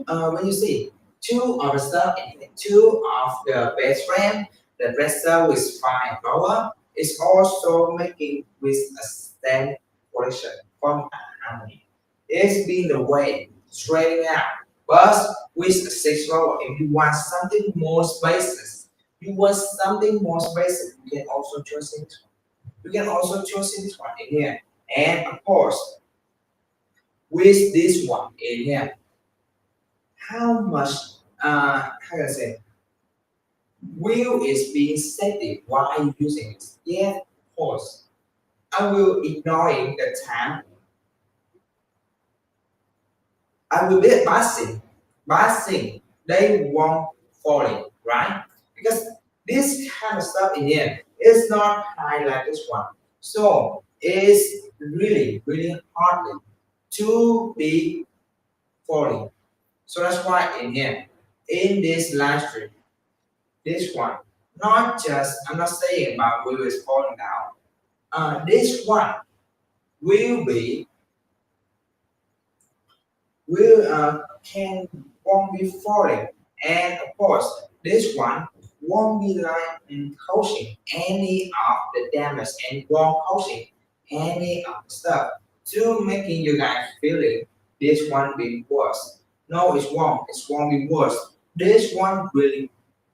when you see two of the stuff in here, two of the best friend, the dresser with fine flower is also making with a stem collection from harmony. It's been the way straightening out, but with a six flower. If you want something more spaces, you want something more spaces, you can also choose this one. You can also choose this one in here. And of course, with this one in here, how much how can I say will is being set while using it. Yeah, of course. I will ignoring the time. I will be passing. They won't falling, right? Because this kind of stuff in here is not high like this one. So it's really hard to be falling. So that's why in here, in this live stream, this one, not just I'm not saying about will is falling down. This one will be will can won't be falling, and of course this one won't be like causing any of the damage and won't causing any of the stuff to making you guys feeling this one being worse. No, it won't be worse. This one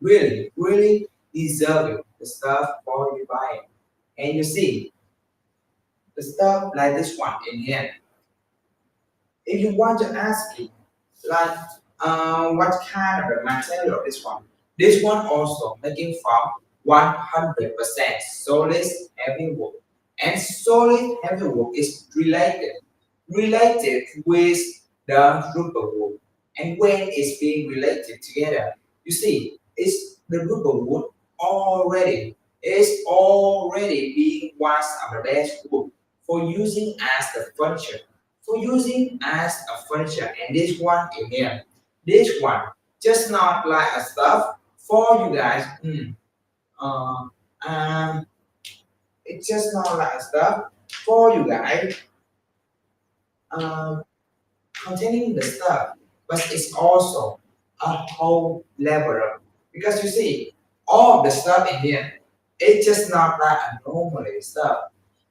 really deserving the stuff for you buying. And you see the stuff like this one in here. If you want to ask me, like, what kind of a material this one also making from 100% solid heavy wood. And solid heavy wood is related with the rubber wood. And when it's being related together, you see, it's the rubber wood already being one of the best wood for using as the furniture and this one in here this one just not like a stuff for you guys uh, um, it's just not like a stuff for you guys um, containing the stuff but it's also a whole level up because you see all the stuff in here it's just not like a normally stuff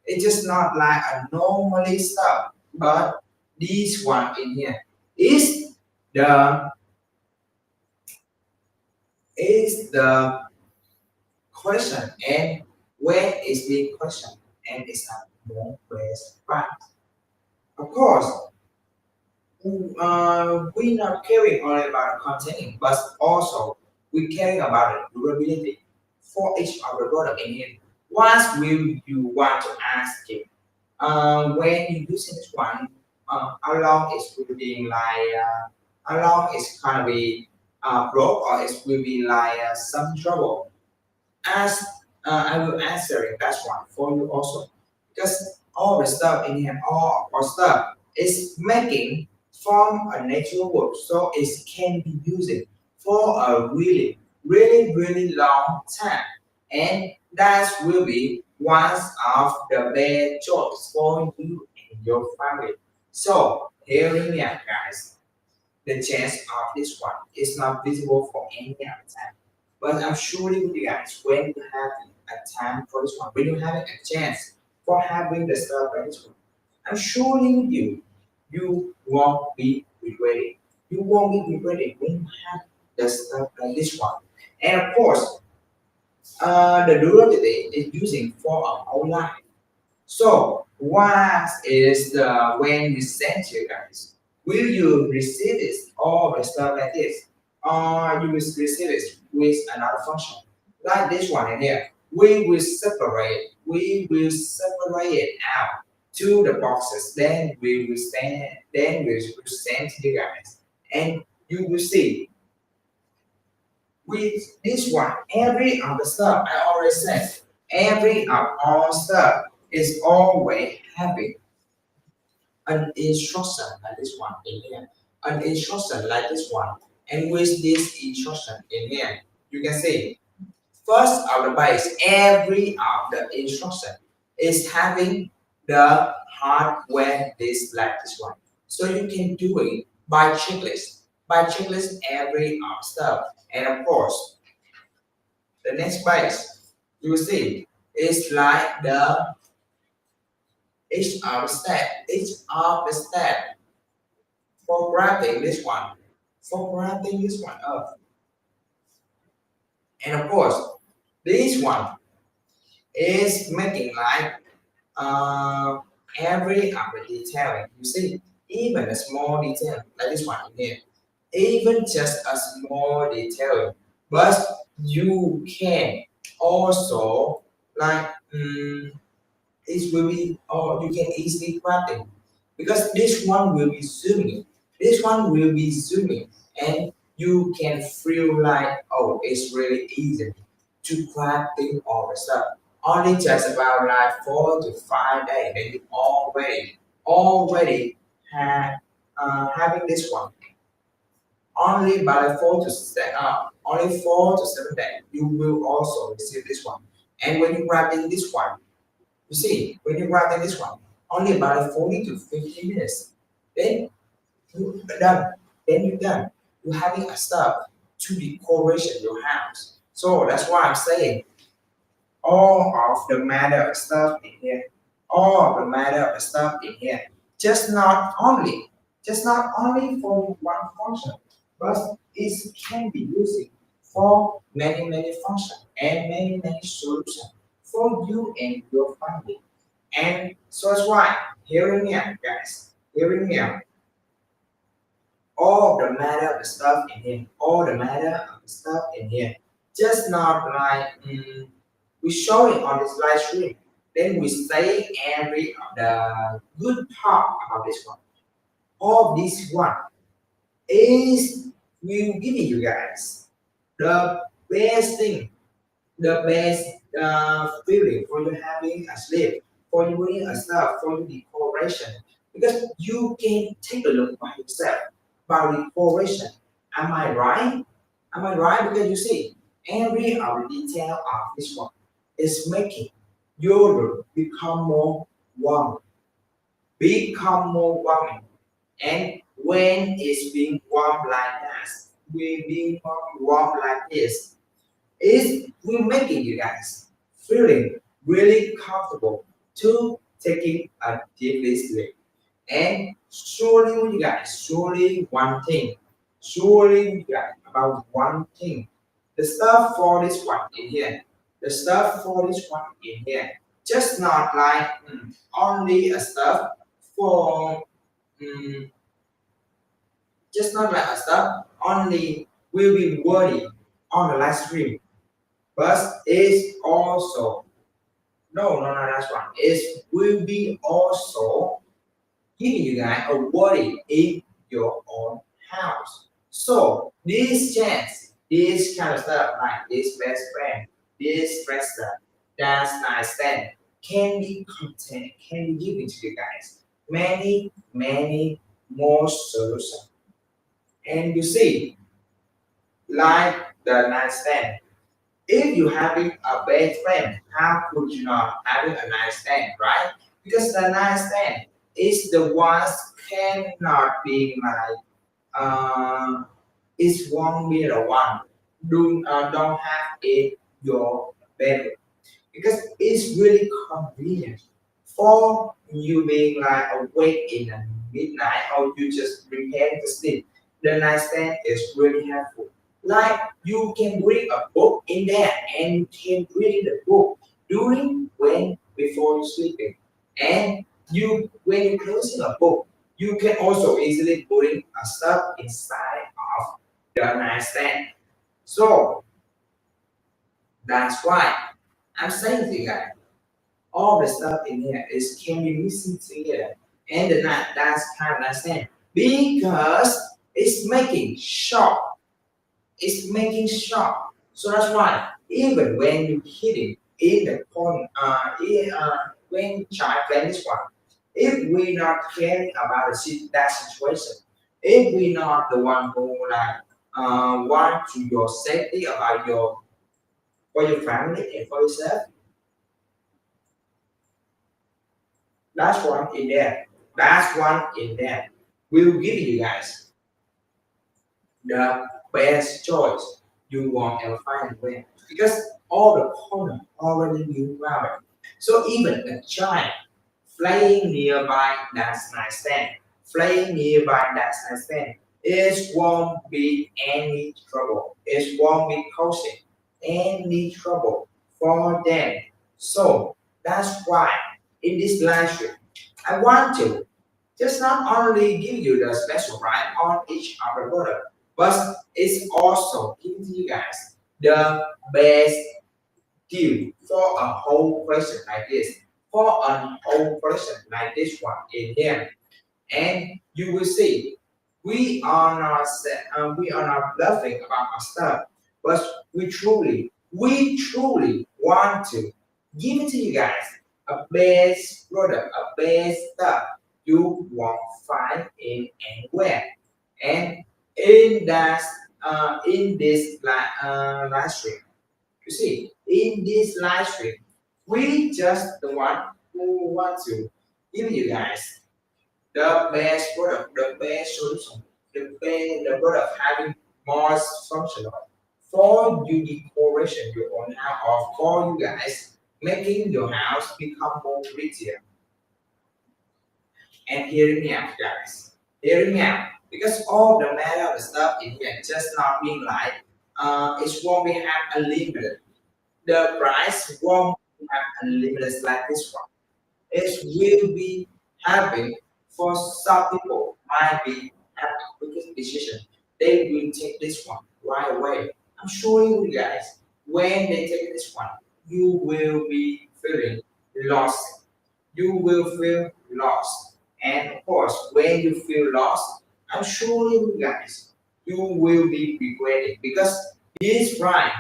it's just not like a normally stuff but this one in here is the is the question and when it's being questioned and it's a more best part. Of course, we're not caring only about content, but also we caring about the durability for each of the product in here. What will you want to ask it? When you using this one, how long it will be like, how long it's gonna be broke or it will be like some trouble? As I will answer that one for you also because all the stuff in here, all our stuff is making from a natural work, so it can be used for a really long time, and that will be one of the best choice for you and your family. So hearing me out, guys, the chance of this one is not visible for any other time. But I'm sure with you guys, when you have a time for this one, when you have a chance for having the stuff like this one, I'm sure with you, you won't be regretting. You won't be regretting when you have the stuff like this one. And of course, the durability is using for our whole life. So, what is the when you send you guys? Will you receive this or the stuff like this? Or you will receive it with another function like this one in here. We will separate it out to the boxes. Then we will send to you guys, and you will see with this one, every of the stuff I already said, every of our stuff is always having an instruction like this one in here, an instruction like this one, and with this instruction in here, you can see first of the base, every of the instruction is having the hardware disk like this one. So you can do it by checklist every of stuff, and of course the next base you will see is like the each of the step for grabbing this one, up. And of course, this one is making like uh, every of the detailing. You see, even a small detail like this one in here, even just a small detail, but you can also like it will be or you can easily grab them because this one will be zooming, and you can feel like oh it's really easy to grab them all the stuff only just about like 4 to 5 days and you already have having this one only by 4 to 7 days you will also receive this one, and when you grabbing this one, you see, when you write in this one, only about 40 to 50 minutes. Then you're done. Then you're done. You're having a stuff to decoration your house. So that's why I'm saying all of the matter of stuff in here, all of the matter of stuff in here, just not only, just not only for one function, but it can be used for many functions and many solutions for you and your family. And so that's why, hearing me out, guys, hearing me out, all the matter of the stuff in here, all the matter of the stuff in here, just not like we show it on this live stream, then we say every the good part about this one. All this one is will give you guys the best thing, the best feeling for you having a sleep, for you doing a stuff, for your decoration. Because you can take a look by yourself by decoration. Am I right? Am I right? Because you see, every of the detail of this one is making your room warm, become more warming. And when it's being warm like that, we being warm like this, is we making you guys feeling really comfortable to taking a deep sleep. And surely you guys, surely you guys about one thing. The stuff for this one in here, the stuff for this one in here. Just not like only a stuff for mm, just not like a stuff only will be worthy on the live stream, but is also no that's one. It will be also giving you guys a worthy in your own house. So this chance, this kind of stuff like this best friend, this dresser, that's nightstand can be content, can be given to you guys. Many more solutions. And you see, like the nightstand. If you having a best friend, how could you not having a nightstand, right? Because the nightstand is the ones cannot be like is one be the one don't have in your bedroom because it's really convenient for you being like awake in the midnight or you just pretend to sleep. The nightstand is really helpful. Like you can read a book in there and you can read the book during when before you sleeping. And you when you closing a book, you can also easily putting a stuff inside of the nightstand. So that's why I'm saying to you guys all the stuff in here is can be missing together and the night that's kind of understand because it's making sharp so that's why even when you hitting in the corner when child playing this one if we not caring about that situation if we not the one who like want to your safety about your for your family and for yourself. That's one in there. That's one in there. We'll give you guys the best choice you want ever find when because all the corner already been routed. So even a child flying nearby that nightstand, flying nearby that nightstand, it won't be any trouble. It won't be causing any trouble for them. So that's why in this live stream, I want to just not only give you the special right on each of the product, but it's also giving you guys the best deal for a whole question like this, for a whole question like this one in here. And you will see, we are not bluffing about our stuff, but we truly want to give it to you guys a best product, a best stuff you won't find in anywhere. And in that, in this live stream, you see, in this live stream, we just the one who want to give you guys the best product, the best solution, the product having more functional for you decoration your own house or for you guys making your house become more prettier. And hearing me out, guys. Hearing me out. Because all the matter of the stuff in here just not being like it won't be have unlimited. The price won't have unlimited like this one. It will be having for some people might be have the quickest decision. They will take this one right away. I'm showing you guys when they take this one, you will be feeling lost. You will feel lost. And of course, when you feel lost, I'm showing you guys, you will be regretting because this rhyme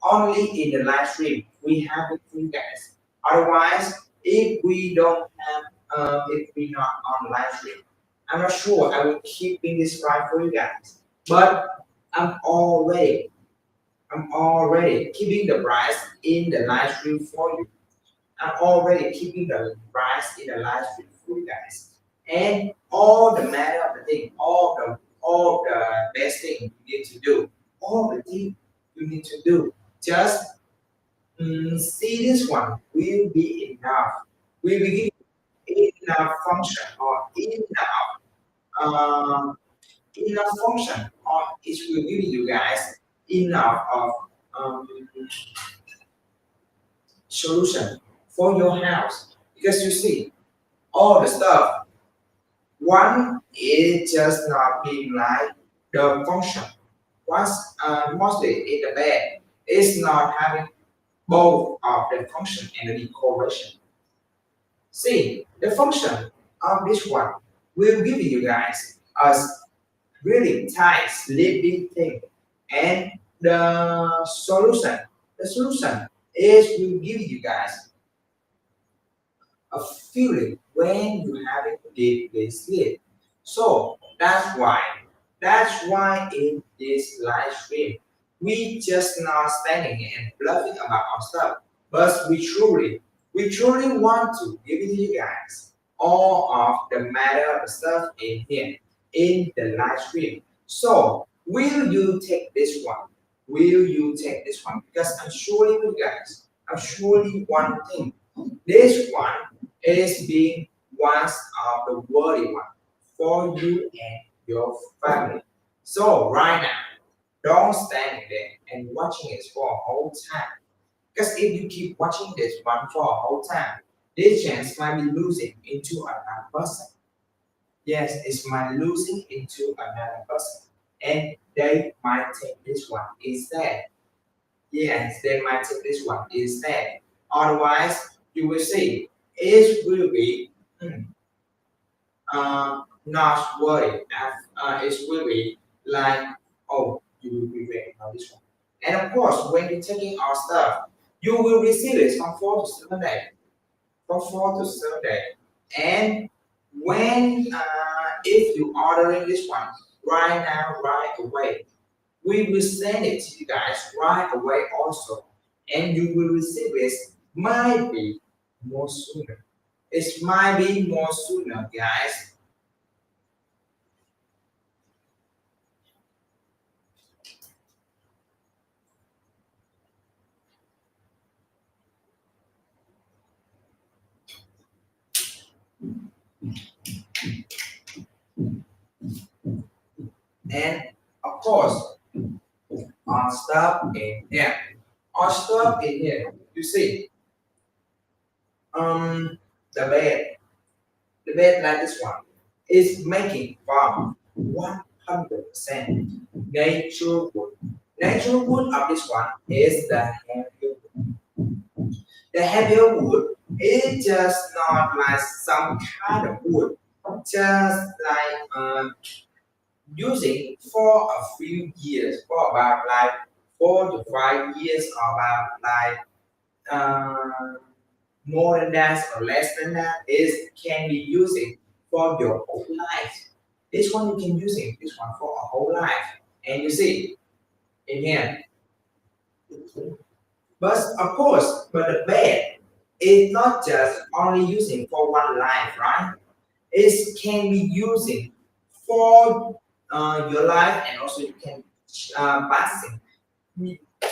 only in the live stream we have it for you guys. Otherwise, if we don't have, if we not on live stream, I'm not sure I will keeping this rhyme for you guys. But I'm already, I'm already keeping the price in the live stream for you. I'm already keeping the price in the live stream for you guys. And all the matter of the thing, all the best thing you need to do, all the thing you need to do, just see this one will be enough. Will be giving enough function or um, enough function or it will give you guys enough of um, solution for your house. Because you see, all the stuff, one is just not being like the function. Once mostly in the bed, it's not having both of the function and the decoration. See, the function of this one will give you guys a really tight sleeping thing. And the solution is will give you guys a feeling when you having deep sleep. So that's why in this live stream, we just not standing and bluffing about our stuff, but we truly want to give it to you guys all of the matter of stuff in here in the live stream. So will you take this one? Will you take this one? Because I'm surely you guys, I'm surely one thing. This one is being one of the worthy one for you and your family. So right now, don't stand there and watching it for a whole time. Because if you keep watching this one for a whole time, this chance might be losing into another person. Yes, it's might losing into another person. And they might take this one instead. Yes, they might take this one instead. Otherwise, you will see it will be not worried. It will be like, oh, you will be waiting on this one. And of course, when you're taking our stuff, you will receive it from 4 to 7 days. From 4 to 7 days. And when if you ordering this one right now, right away, we will send it to you guys right away also. And you will receive it might be more sooner. It might be more sooner, guys. And of course, our stuff in here. Our stuff in here, you see, um, the bed, the bed like this one, is making from 100% natural wood. Natural wood of this one is the heavier wood. The heavier wood is just not like some kind of wood, just like using for a few years, for about like 4 to 5 years, or about like uh, more than that or less than that, is can be using for your whole life. This one you can using this one for a whole life, and you see in here. But of course, but the bed is not just only using for one life, right? It can be using for your life, and also you can passing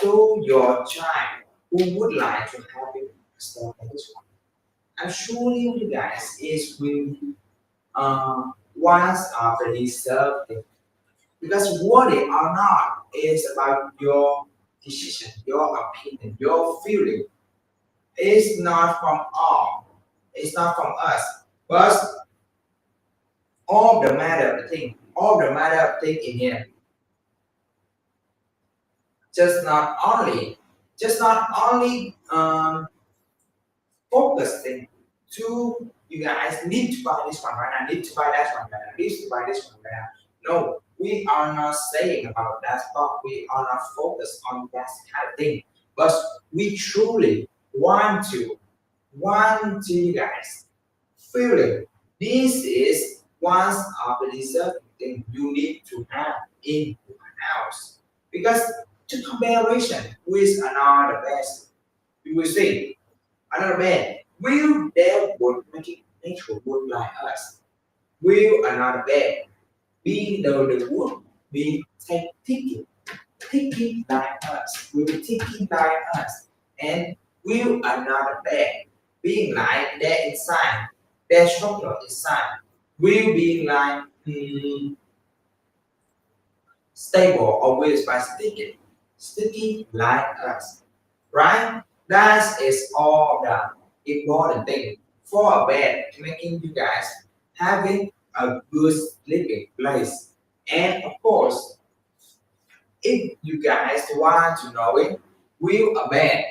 to your child who would like to have it stuff like this one. I'm sure you guys is will once after this thing, because what it or not is about your decision, your opinion, your feeling. It's not from all. It's not from us. But all the matter of thing in here, just not only, just not only focusing to you guys need to buy this one right now, need to buy that one right now, need to buy this one right now. No, we are not saying about that part. We are not focused on that kind of thing. But we truly want to you guys feeling this is one of the deserving thing you need to have in your house. Because to comparison with another best, you will see another man, will there would make it natural would like us? Will another man be the wood be ticking like us? Will be ticking like us? And will another man being like their inside, their structure inside, will be like stable or will by sticky like us, right? That is all the important thing for a bed, making you guys having a good sleeping place. And of course, if you guys want to know it, will a bed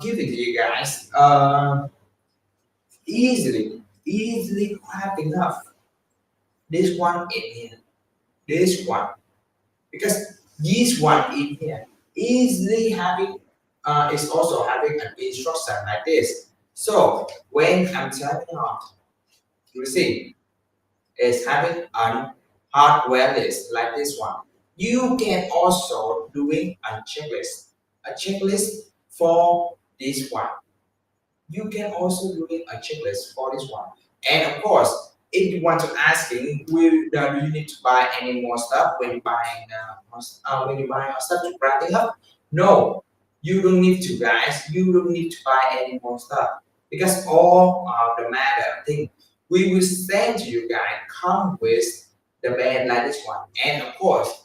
give it to you guys easily have enough. This one in here, this one, because this one in here easily having is also having an instruction like this. So when I'm turning on, you see, it's having a hardware list like this one. You can also doing a checklist for this one. You can also doing a checklist for this one. And of course, if you want to asking, do you need to buy any more stuff when you buy when you buy stuff to branding up? No, you don't need to, guys. You don't need to buy any more stuff because all of the matter thing we will send to you guys come with the band like this one. And of course,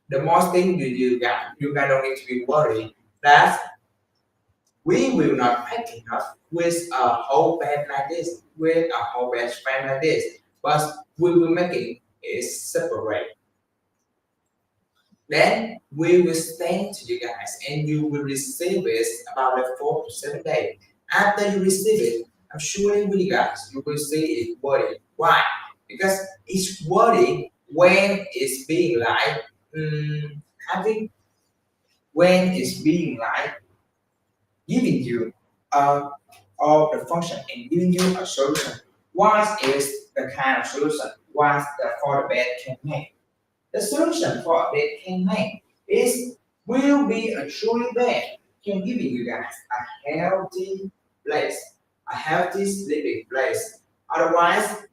the most thing you guys don't need to be worried that we will not pack enough with a whole band like this, with a whole band span like this, but we will make it separate. Then we will send to you guys and you will receive it about 4 to 7 days. After you receive it, I'm sure with you guys, you will see it worthy. Why? Because it's worthy when it's being like having when it's being like giving you uh, all the function and giving you a solution. What is the kind of solution? What the for the bed can make? The solution for a bed can make is will be a truly bed can give you guys a healthy place, a healthy sleeping place. Otherwise,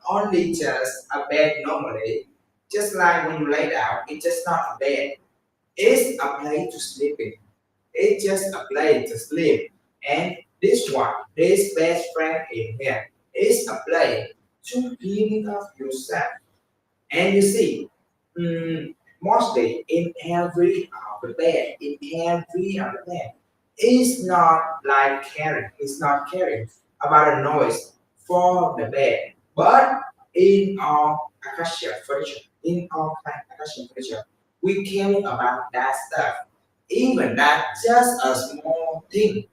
only just a bed normally, just like when you lay down, it's just not a bed. It's a place to sleep in. It's just a place to sleep. And this one, this best friend in here, is a place to healing of yourself. And you see, mostly in every of the bed, it's not like caring. It's not caring about the noise for the bed, but in our Akasha furniture, Akasha furniture, we care about that stuff. Even that, just a small thing.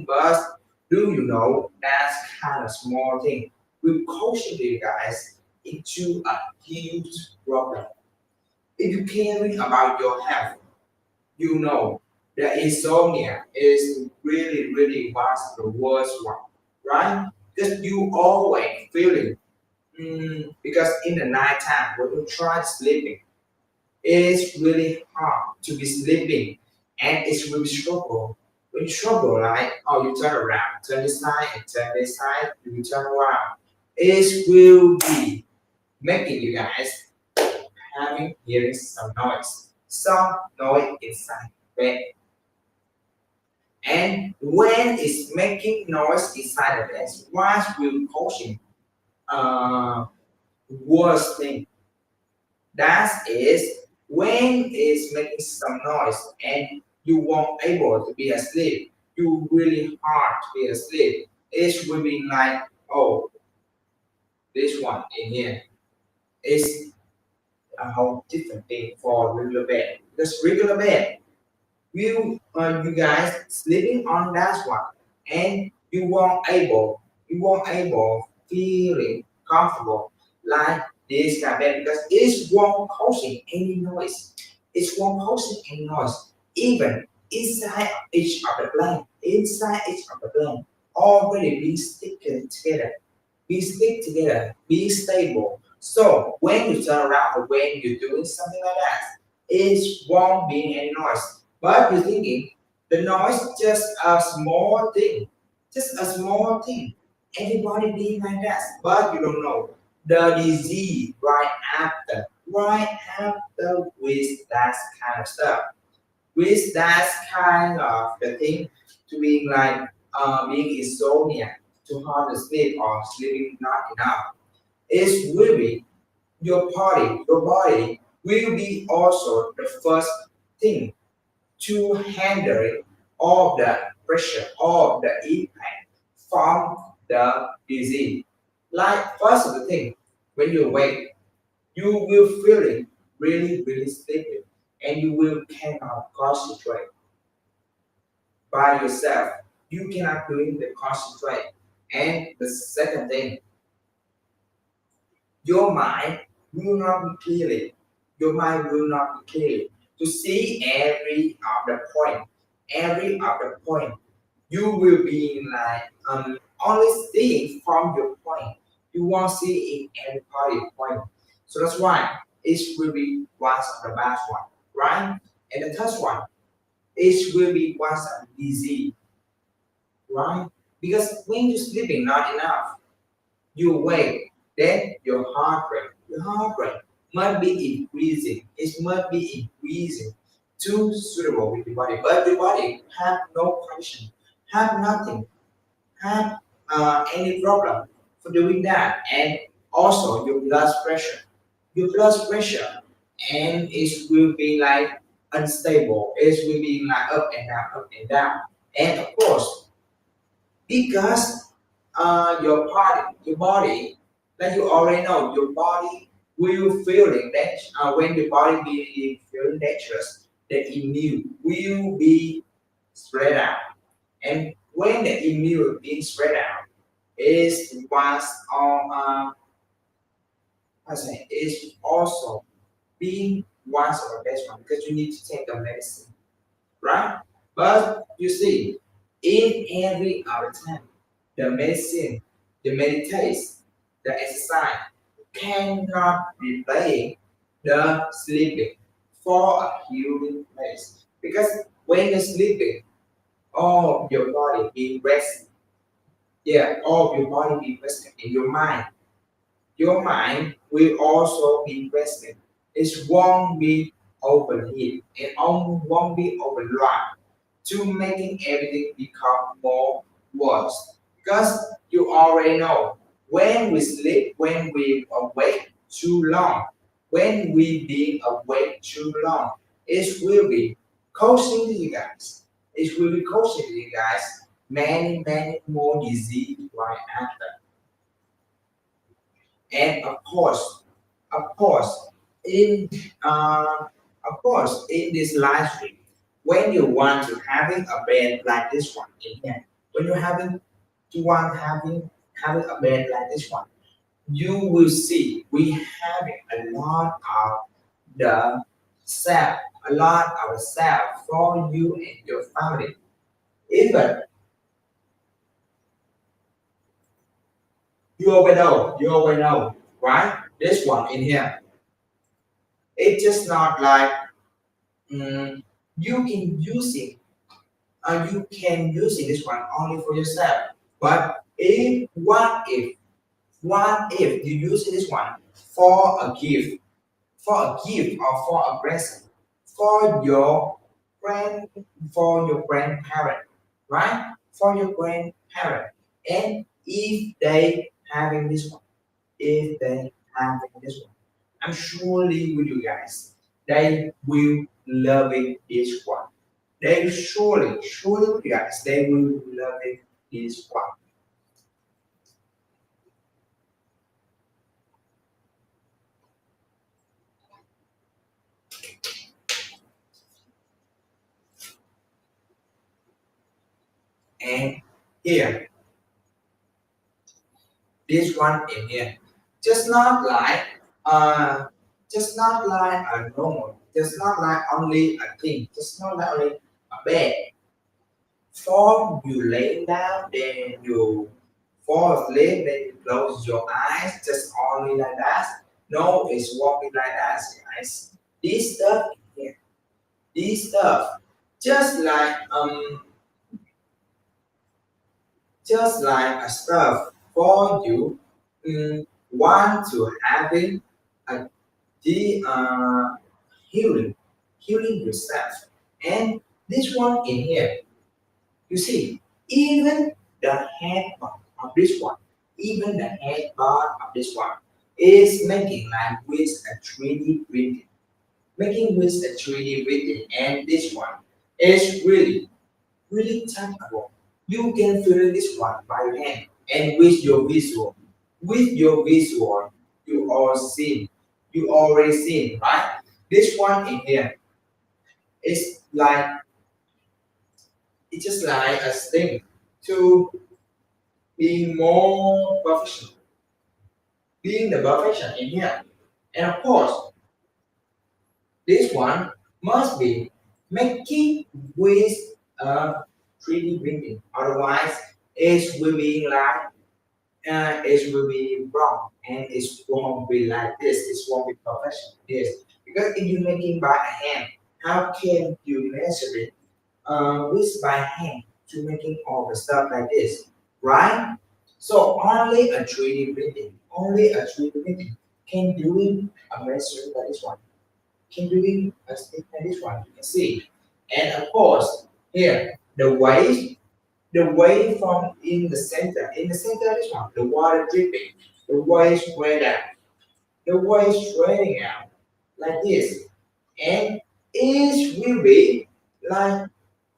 But do you know that kind of small thing will cost you guys into a huge problem? If you caring about your health, you know that insomnia is really what's the worst one, right? Because you always feeling because in the nighttime when you try sleeping, it's really hard to be sleeping and it's really struggle. When you struggle, like oh you turn around, turn this side and turn this side, you turn around. It will be making you guys having hearing some noise inside the bed. And when it's making noise inside the bed, what will causing uh, worst thing? That is when it's making some noise and you won't able to be asleep. You really hard to be asleep. It will be like oh this one in here is a whole different thing for regular bed. Because regular bed you guys sleeping on that one and you won't able feeling comfortable like this kind of bed because it won't causing any noise. It won't causing any noise. Even inside each of the blanket already be sticking together, be stable. So when you turn around or when you're doing something like that, it won't be any noise. But you're thinking the noise just a small thing, just a small thing. Everybody being like that, but you don't know the disease right after with that kind of stuff, with that kind of the thing to being like being insomnia, too hard to sleep or sleeping not enough. It's really your body will be also the first thing to handle all the pressure, all the impact from the disease. Like first of the thing, when you wake, you will feeling really sleepy, and you will cannot concentrate by yourself. You cannot doing the concentrate. And the second thing, your mind will not be clearly. Your mind will not be clearly to see every of the point, every of the point. You will be like only seeing from your point. You won't see in every party point. So that's why it will be one of the best one, right? And the third one, it will be one of the disease, right? Because when you're sleeping not enough, you wake, then your heart rate must be increasing. It must be increasing to suitable with the body. But the body have no condition, have nothing, have any problem for doing that. And also your blood pressure. Your blood pressure and it will be like unstable. It will be like up and down, up and down. And of course, because your body, like you already know, your body will feeling that when the body be feeling dangerous, the immune will be spread out, and when the immune being spread out, is once on I say is also being one of the best one because you need to take the medicine, right? But you see, in every other time, the medicine, the meditation, the exercise cannot replace the sleeping for a healing place. Because when you're sleeping, all of your body being rested. Yeah, all of your body being rested in your mind. Your mind will also be rested. It won't be overheat. It won't be overrun to making everything become more worse. Because you already know when we sleep, when we awake too long, when we being awake too long, it will be causing to you guys. It will be causing to you guys many more disease right after. And of course, in in this live stream, when you want to having a bed like this one in here, when you're having to want having a bed like this one, you will see we having a lot of the self, a lot of self for you and your family. Even you already know, right? This one in here, it's just not like mm, you can use it you can use this one only for yourself. But what if you use this one for a gift, or for a present, for your grand, for your grandparent, right? For your grandparent, and if they having this one, if they having this one, I'm surely with you guys, they will love it this one. They surely, yes, they will love it this one. And here, this one in here, just not like, uh, just not like a normal, just not like only a thing, just not like only a bed. For you lay down, then you fall asleep, then you close your eyes, just only like that. No, it's walking like that, guys. This stuff here, this stuff, just like just like a stuff for you want to having a the healing yourself. And this one in here, you see, even the head part of this one, even the head part of this one is making like with a 3D printing, making with a 3D printing, and this one is really, really tangible. You can feel this one by your hand and with your visual. With your visual, you already seen, right? This one in here is like it's just like a thing to be more professional, being the perfection in here. And of course, this one must be making with a 3D printing. Otherwise, it will be like it will be wrong and it won't be like this. It won't be professional. This because if you're making by hand, how can you measure it with by hand to making all the stuff like this, right? So only a 3D printing, only a 3D printing can do it a measure like this one, can do it a stick like this one. You can see, and of course here the way from in the center of this one, the water dripping, the way spread out, the way spreading out like this, and it will be like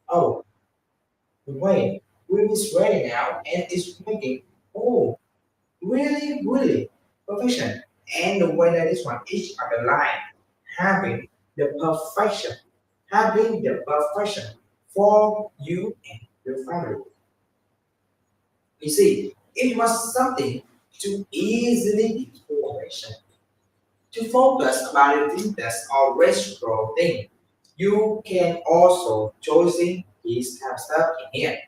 oh the way will be spreading out and it's making oh really really perfection, and the way that this one each of the line having the perfection, having the perfection for you and your family. You see, it was something to easily information, to focus about the thing that's always thing. You can also choosing this kind of stuff in here.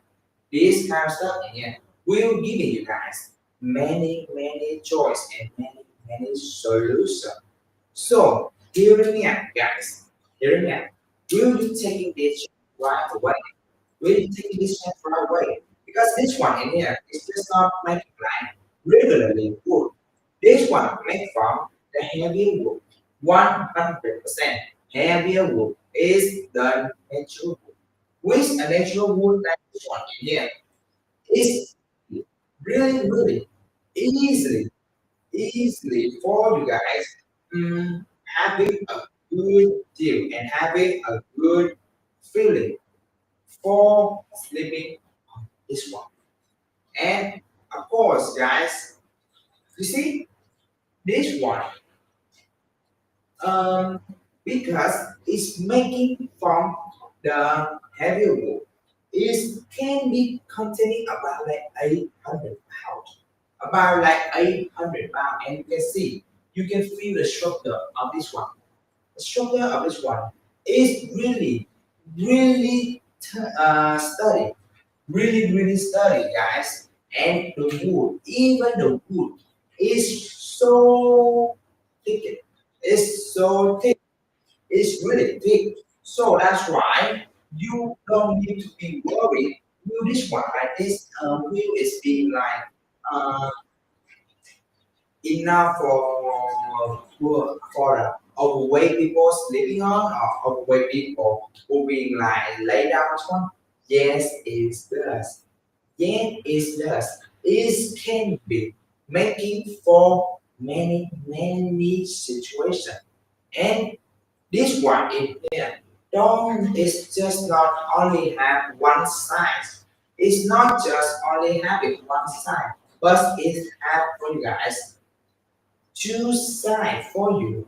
This kind of stuff in here will give you guys many choice and many solutions. So hearing me out, guys. Hearing me out. Will you taking this right away? Will you taking this step right away? Because this one in here is just not making like regularly wood. This one made from the heavier wood. 100% heavier wood is the natural wood. With a natural wood like this one in here is really easily for you guys having a good deal and having a good feeling for sleeping on this one. And of course, guys, you see this one um, because it's making from the heavy wood is can be containing about like 800 pounds, about like 800 pounds, and you can see you can feel the structure of this one. The structure of this one is really sturdy, really sturdy, guys. And the wood, even the wood, is so thick. It's so thick. It's really thick. So that's why you don't need to be worried. Will this one like this? Will is being like enough for the overweight people sleeping on or overweight people who being like laid down this one? Yes, it does. Yes, it does. It can be making for many situations. And this one in here don't is just not only have one size. It's not just only having one side, but it have for you guys two sides for you.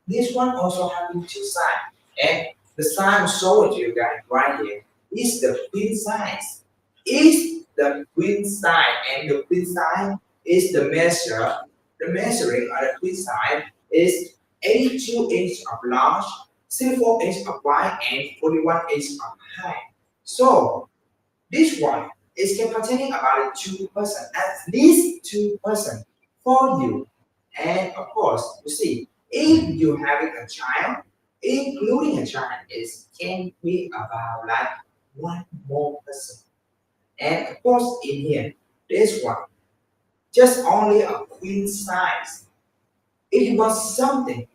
This one also having two sides. And the sign I'm showing to you guys right here is the queen size. Is the queen side, and the queen side is the measuring of the queen side is 82 inch of large, 64 inch of wide, and 41 inch of high. So this one is containing about 2%, at least 2% for you. And of course, you see, if you having a child, including a child, is can be about like one more person. And of course, in here, this one, just only a queen size. If you want something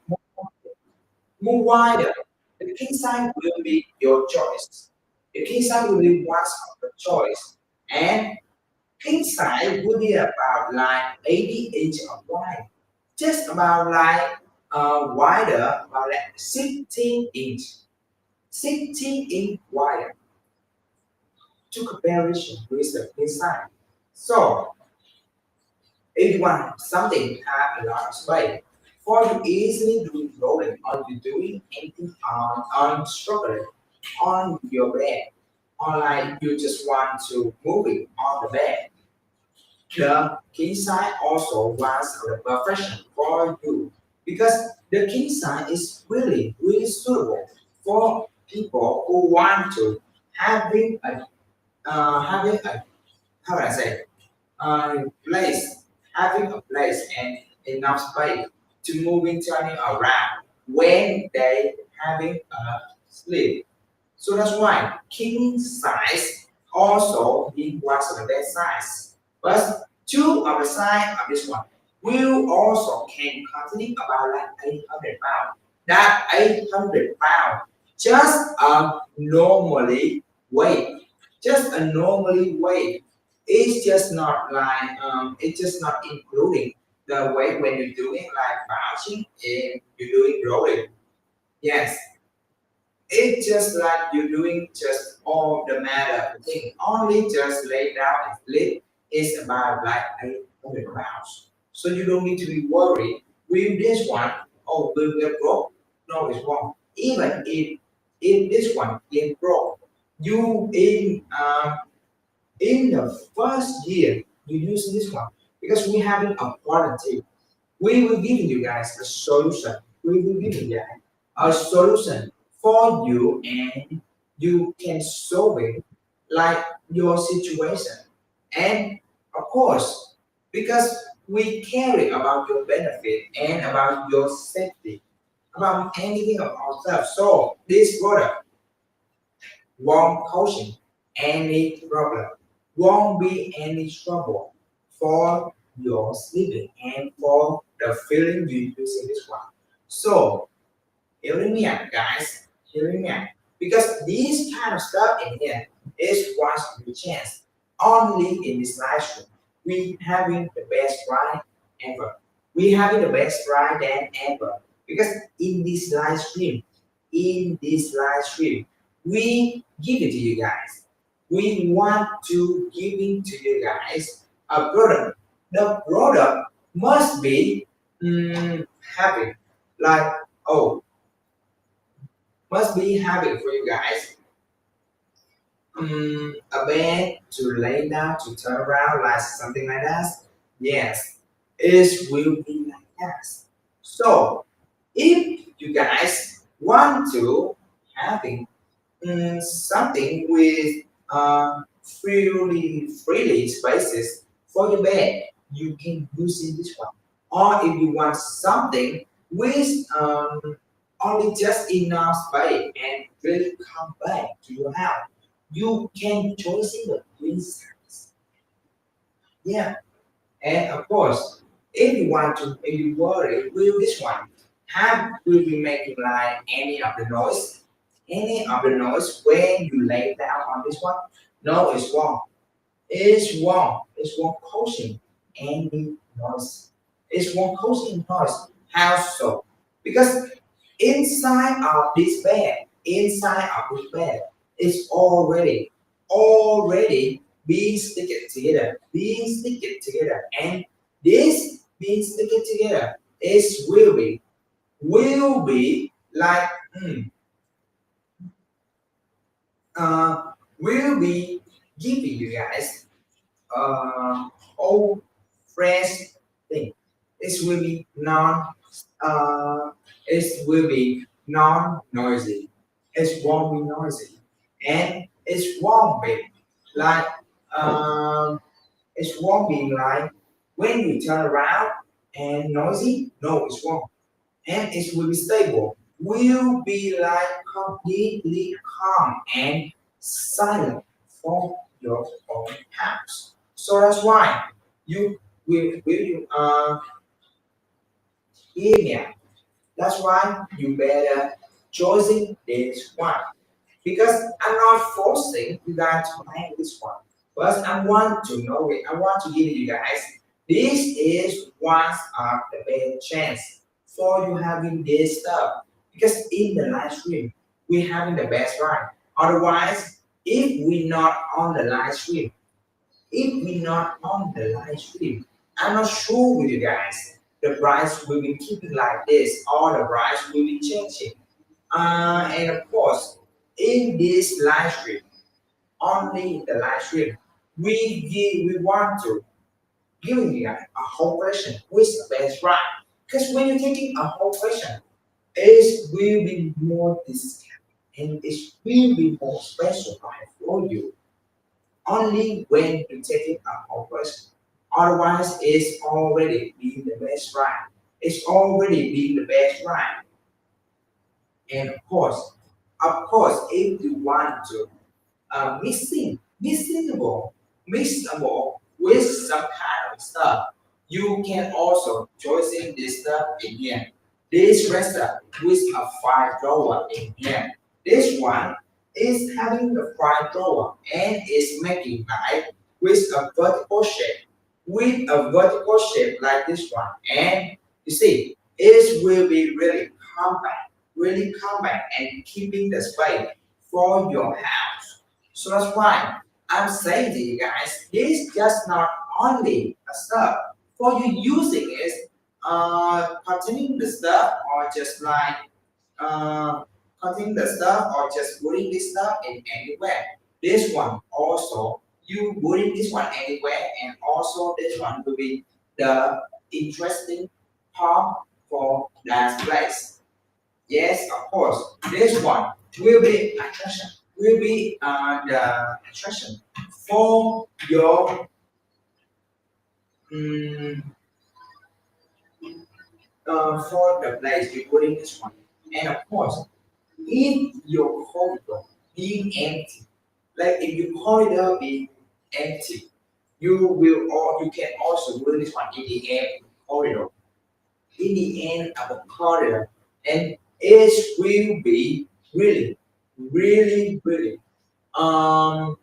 more wider, the king size will be your choice. The king size will be one of the choice. And king size will be about like 80 inch of wide. Just about like wider, about like 16 inch. sitting in quiet to comparison with the inside. So if you want something have a lot of space, for you easily doing rolling or you doing anything on struggling on your bed, or like you just want to move it on the bed. The king size also wants the perfection for you because the king size is really suitable for people who want to having a how would I say place, having a place and enough space to move and turning around when they having a sleep. So that's why king size also equals the best size. But two of the size of this one will also can contain about like 800 pounds. That 800 pounds just a normally weight, just a normally weight. It's just not like it's just not including the weight when you're doing like bouncing and you're doing rolling. Yes, it's just like you're doing just all the matter thing. Only just lay down and flip is about like 800 pounds. So you don't need to be worried with this one. Oh, will get broke? No, it's wrong. Even if this one get broke, you in the first year you use this one because we having a quarantine. We will give you guys a solution. We will give you guys a solution for you and you can solve it like your situation. And of course, because we care about your benefit and about your safety, about anything of ourselves. So this product won't cause any problem, won't be any trouble for your sleeping and for the feeling you using this one. So hearing me out, guys, hearing me out. Because this kind of stuff in here is once in a chance. Only in this live stream, we having the best ride ever. We having the best ride than ever. Because in this live stream, we give it to you guys. We want to give it to you guys a product. The product must be having like oh must be having for you guys a bed to lay down to turn around like something like that. Yes, it will be like that. So if you guys want to having something with freely spaces for your bed, you can use in this one. Or if you want something with only just enough space and really come back to your house, you can choose in the green size. Yeah, and of course, if you worry, will this one will be making like any of the noise when you lay down on this one? No, it's wrong. It's wrong. It's wrong causing any noise. It's wrong causing noise. How so? Because inside of this bed is already being sticked together, and this being sticked together is will be like will be giving you guys all fresh thing. It will be uh it will be non noisy. It won't be noisy. And it won't be like it won't be like when you turn around and noisy. No, it's won't. And it will be stable. Will be like completely calm and silent for your own house. So that's why you will you hear me. That's why you better choosing this one. Because I'm not forcing you guys to buy this one. But I want to know it. I want to give you guys. This is one of the best chance for you having this stuff. Because in the live stream, we're having the best ride. Otherwise, if we not on the live stream, if we not on the live stream, I'm not sure with you guys. The price will be keeping like this, or the price will be changing. And of course, in this live stream, only the live stream, we want to giving you guys a whole question with the best right. Because when you're taking a whole question, it will be more discount and it will be more special for you only when you're taking a whole question. Otherwise, it's already been the best right. It's already been the best right. And of course, if you want to mixable with some kind of stuff, you can also choosing this stuff in here. This recipe with a file drawer in here. This one is having the file drawer and is making like with a vertical shape, like this one. And you see, it will be really compact and keeping the space for your house. So that's why I'm saying to you guys, this just not only a stuff for you using it, containing the stuff or just like uh, containing the stuff or just putting this stuff in anywhere. This one also you putting this one anywhere, and also this one will be the interesting part for that place. Yes, of course. This one will be attraction. Will be the attraction for your um, for the place you put in this one. And of course, if your corridor being empty, like if your corridor being empty, you will or you can also put this one in the end corridor, in the end of the corridor, and it will be really um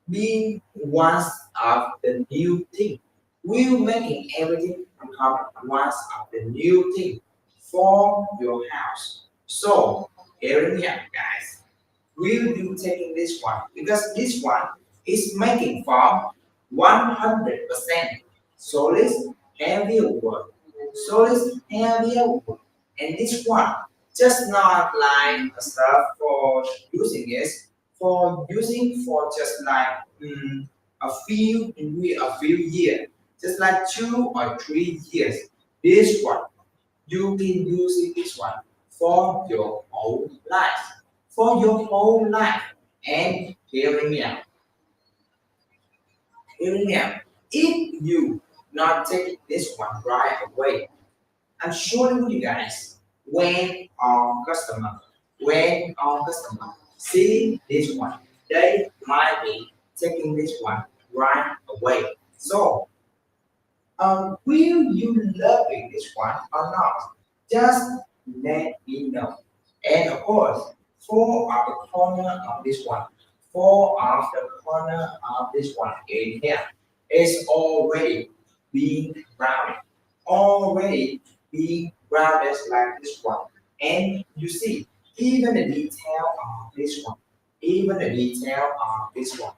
being one of the new thing. We're making everything become one of the new thing for your house. So here we are, guys. We'll be taking this one because this one is making from 100% solid heavy wood. Solid heavy wood. And this one just not like a stuff for using it, for using for just like a few years, just like 2 or 3 years. This one you can use this one for your whole life, for your whole life. And hear me out. If you not take this one right away, I'm showing you guys when our customer see this one, they might be taking this one right away. So, will you loving this one or not? Just let me know. And of course, four of the corner of this one, four of the corner of this one in here is already being rounded, already being rounded like this one. And you see, even the detail of this one, even the detail of this one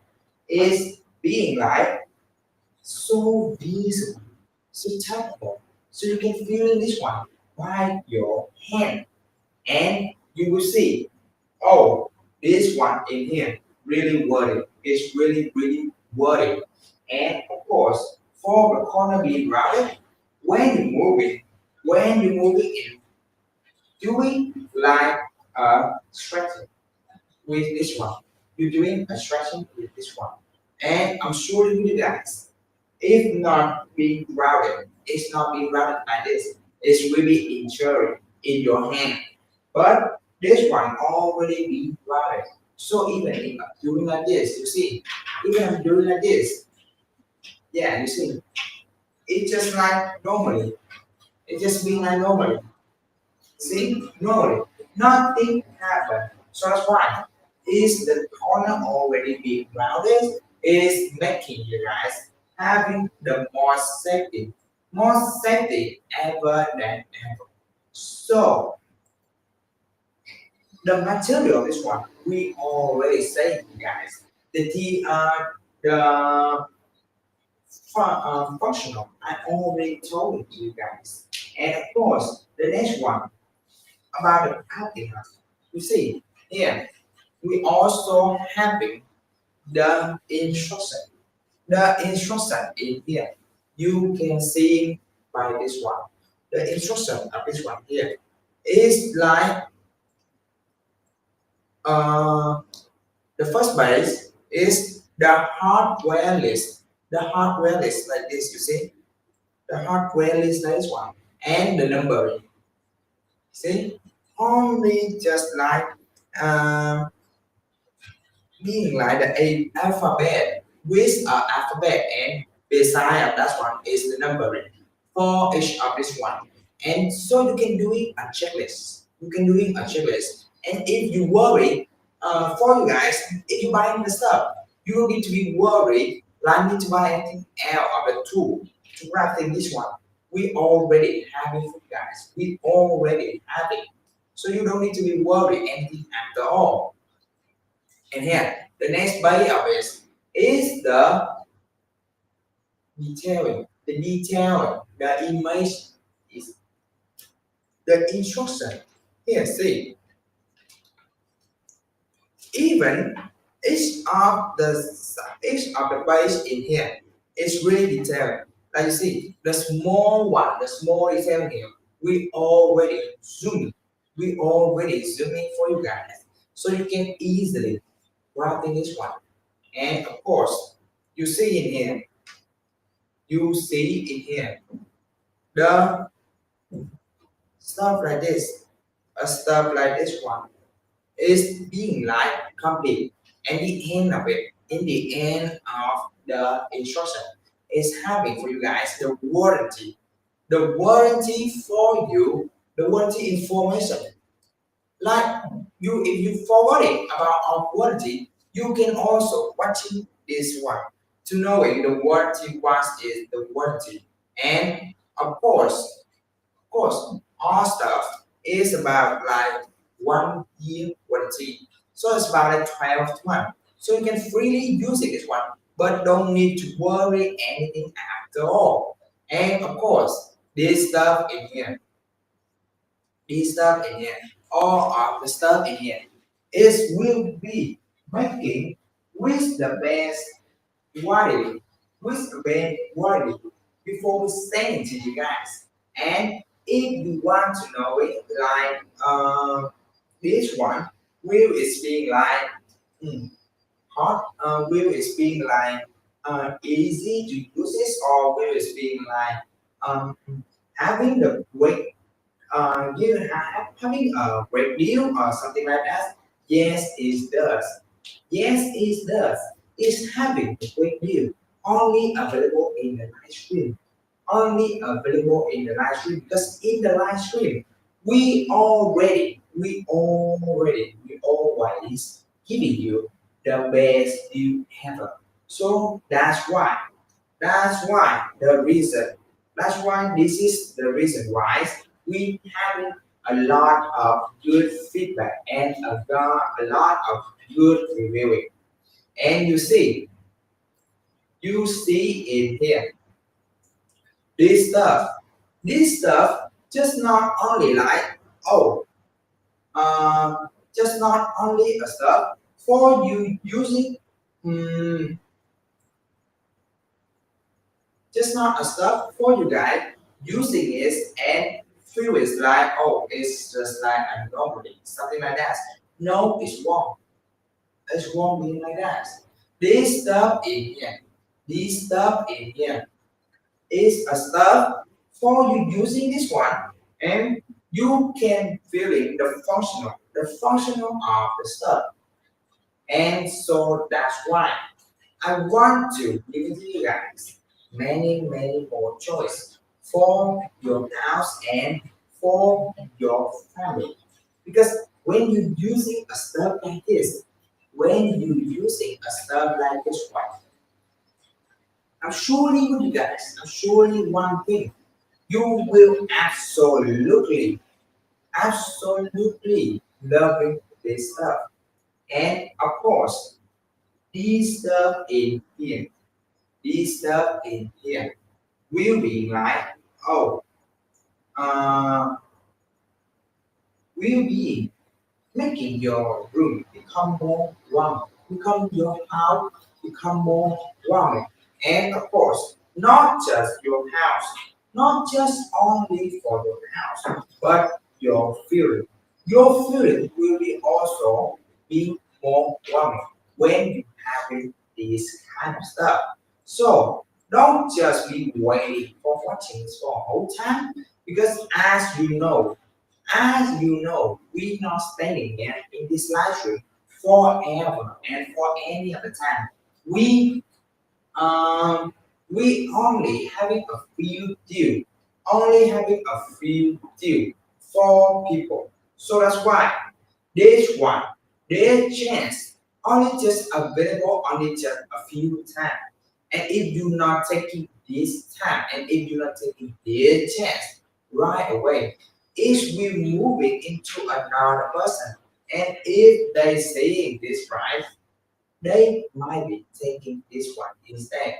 is being like so visible, so touchable. So you can feel this one by your hand. And you will see, oh, this one in here really worth it. It's really worth it. And of course, for the corner being rounded, when you move it, when you move it in, doing like a stretching with this one. You're doing a stretching with this one. And I'm sure you guys, if not being routed, it's not being routed like this. It's really injury in your hand. But this one already being routed. So even if I'm doing like this, you see, even I'm doing like this, yeah, you see, it's just like normally. It just being like normally. See, normally, nothing happened. So that's why is the corner already being rounded is making you guys having the more safety ever than ever. So The material of this one, we already say, guys. The T, the functional, I already told it to you guys. And of course, the next one about the pattern. You see, here we also having the instruction. The instruction in here, you can see by this one. The instruction of this one here is like uh, the first base is the hardware list. The hardware list like this, you see? The hardware list like this one. And the numbering. See? Only just like uh, being like the alphabet with alphabet and beside of that one is the numbering for each of this one. And so you can do it a checklist. You can do it a checklist. And if you worry, for you guys, if you buy the stuff, you don't need to be worried like need to buy anything else of the tool to wrapping this one. We already have it for you guys. We already have it. So you don't need to be worried anything after all. And here, the next body of it is the detailing. The detailing, the image is the instruction. Here, see, even each of the base in here is really detailed. Like you see, the small one, the small detail here, we already zoom. We already zooming for you guys, so you can easily grab this one. And of course, you see in here, you see in here the stuff like this, a stuff like this one is being like complete, and the end of it, in the end of the instruction, is having for you guys the warranty for you, the warranty information. Like you, if you forwarding about our warranty, you can also watching this one to knowing the warranty what is the warranty, and of course, our stuff is about like 1 year warranty. So it's about like 12 months. So you can freely use it this one, but don't need to worry anything after all. And of course, this stuff in here, this stuff in here, all of the stuff in here is will be making with the best quality, with the best quality before we send it to you guys. And if you want to know it, like this one, will is being like hot, will is being like easy to use this, or will is being like having the great having a great deal or something like that. Yes, it does. Yes, it does. It's having a great deal. Only available in the live stream. Only available in the live stream, because in the live stream we always giving you the best deal ever. So that's why the reason that's why this is the reason why we having a lot of good feedback and a lot of good reviewing. And you see in here this stuff. This stuff just not only like, oh, uh, just not only a stuff for you using, mm, just not a stuff for you guys using it and feel it's like, oh, it's just like a normally, something like that. No, it's wrong. It's wrong being like that. This stuff in here, this stuff in here is a stuff for you using this one, and you can feel it the functional of the stuff. And so that's why I want to give it to you guys many more choice for your house and for your family. Because when you're using a stuff like this, when you're using a stuff like this one, I'm surely with you guys, I'm surely one thing. You will absolutely love this this stuff. And of course, this stuff in here, this stuff in here will be like, oh, uh, will be making your room become more warm, become your house become more warm. And of course, not just your house, not just only for your house, but your feeling. Your feeling will be also be more warm when you having this kind of stuff. So don't just be waiting for watching this for a whole time because as you know, we're not staying here in this live stream forever and for any other time. We um we only having a few deal, only having a few deal for people. So that's why this one, this chance only just available only just a few times. And if you not taking this time and if you're not taking this chance right away, it will moving into another person. And if they saying this right, they might be taking this one instead.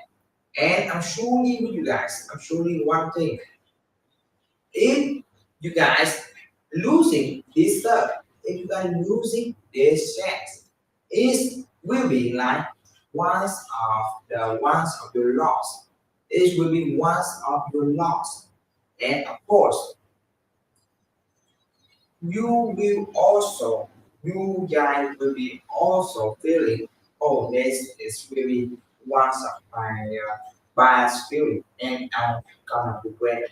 And I'm surely with you guys, I'm surely one thing. If you guys losing this stuff, if you guys losing this chance, it will be like once of your loss. It will be once of your loss. And of course, you will also, you guys will be also feeling, oh, this is really once of my bad spirit, and I'm gonna regret it.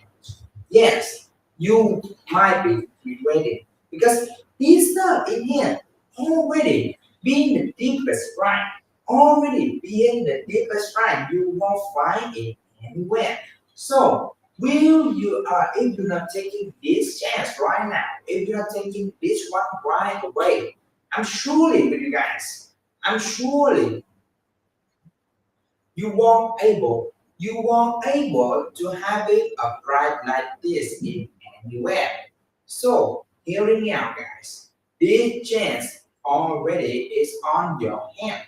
Yes, you might be regretting because this stuff in here already being the deepest right, already being the deepest right, you won't find it anywhere. So will you if you're not taking this chance right now, if you're not taking this one right away, I'm surely with you guys. I'm surely you won't able to have it upright like this in anywhere. So hearing me out, guys. This chance already is on your hand.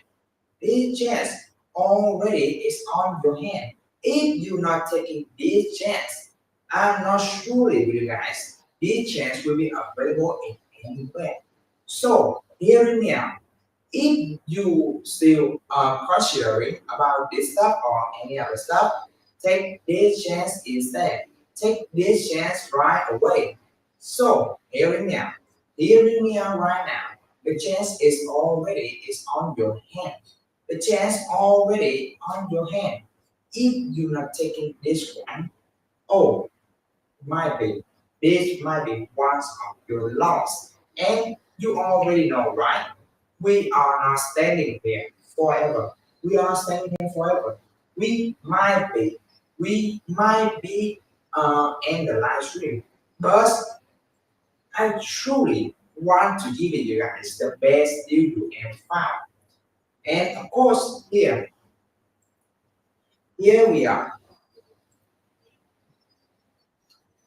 This chance already is on your hand. If you're not taking this chance, I'm not sure with you guys. This chance will be available in anywhere. So hearing me out, if you still are considering about this stuff or any other stuff, take this chance instead. Take this chance right away. So hearing me out right now. The chance is on your hand. The chance already on your hand. If you're not taking this one, oh, might be this might be one of your loss. And you already know, right? We are not standing here forever. We are standing here forever. We might be in the live stream, but I truly want to give you guys the best deal you can find. And of course, here we are,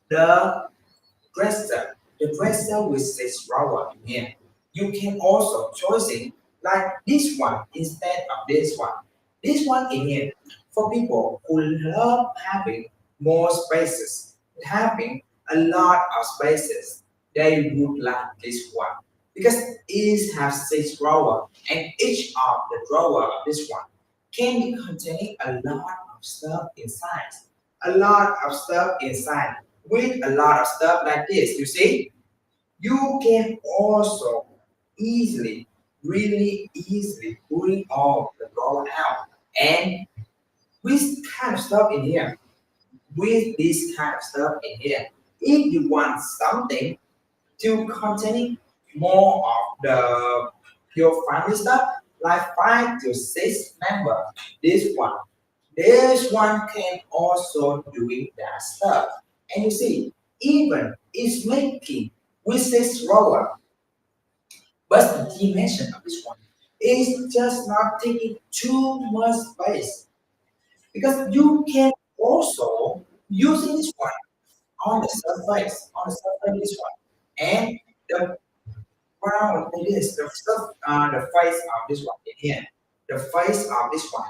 the the dresser with this rubber in here. You can also choosing like this one instead of this one. This one in here for people who love having more spaces, having a lot of spaces. They would like this one because it has six drawer and each of the drawer of this one can be containing a lot of stuff inside. A lot of stuff inside with a lot of stuff like this. You see, you can also easily, really easily pulling all the drawer out. And with kind of stuff in here, with this kind of stuff in here, if you want something to containing more of the pure family stuff, like 5 to 6 member, this one can also doing that stuff. And you see, even it's making with this roller, but the dimension of this one is just not taking too much space because you can also using this one on the surface, this one, and the Wow, it is the stuff, the face of this one in here. The face of this one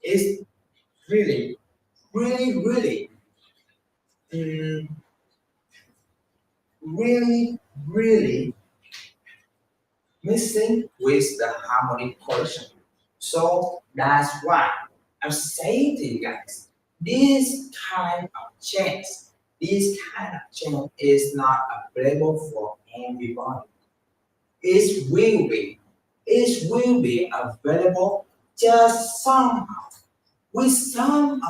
is really, really, mm, really, really missing with the harmonic portion. So that's why I'm saying to you guys, this kind of change, this kind of change is not available for everybody. It will be available just somehow with some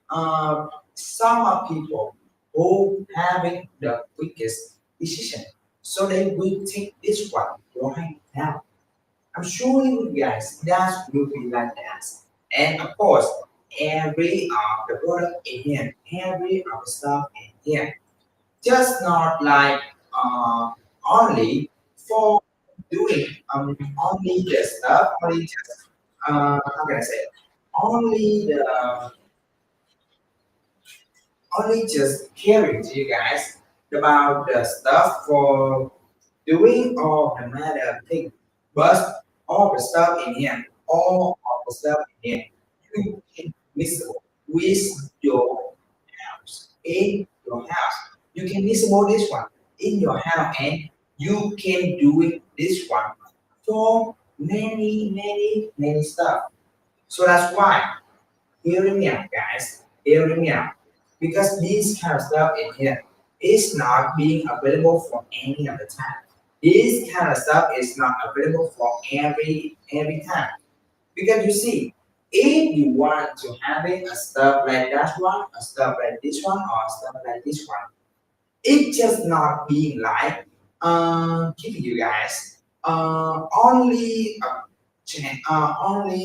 of people who having the quickest decision. So they will take this one right now. I'm sure you guys that will be like that. And of course, every of the product in here, every of the stuff in here, just not like only for doing only the stuff, only just how can I say, only the only just caring to you guys about the stuff for doing all the matter thing, but all the stuff in here, all of the stuff in here, you can mixable with your house, in your house. You can mixable this one in your house, and you can do it this one for many stuff. So that's why hearing me out, guys, hearing me out, because this kind of stuff in here is not being available for any of the time. This kind of stuff is not available for every time. Because you see, if you want to having a stuff like that one, a stuff like this one, or a stuff like this one, it's just not being like giving you guys only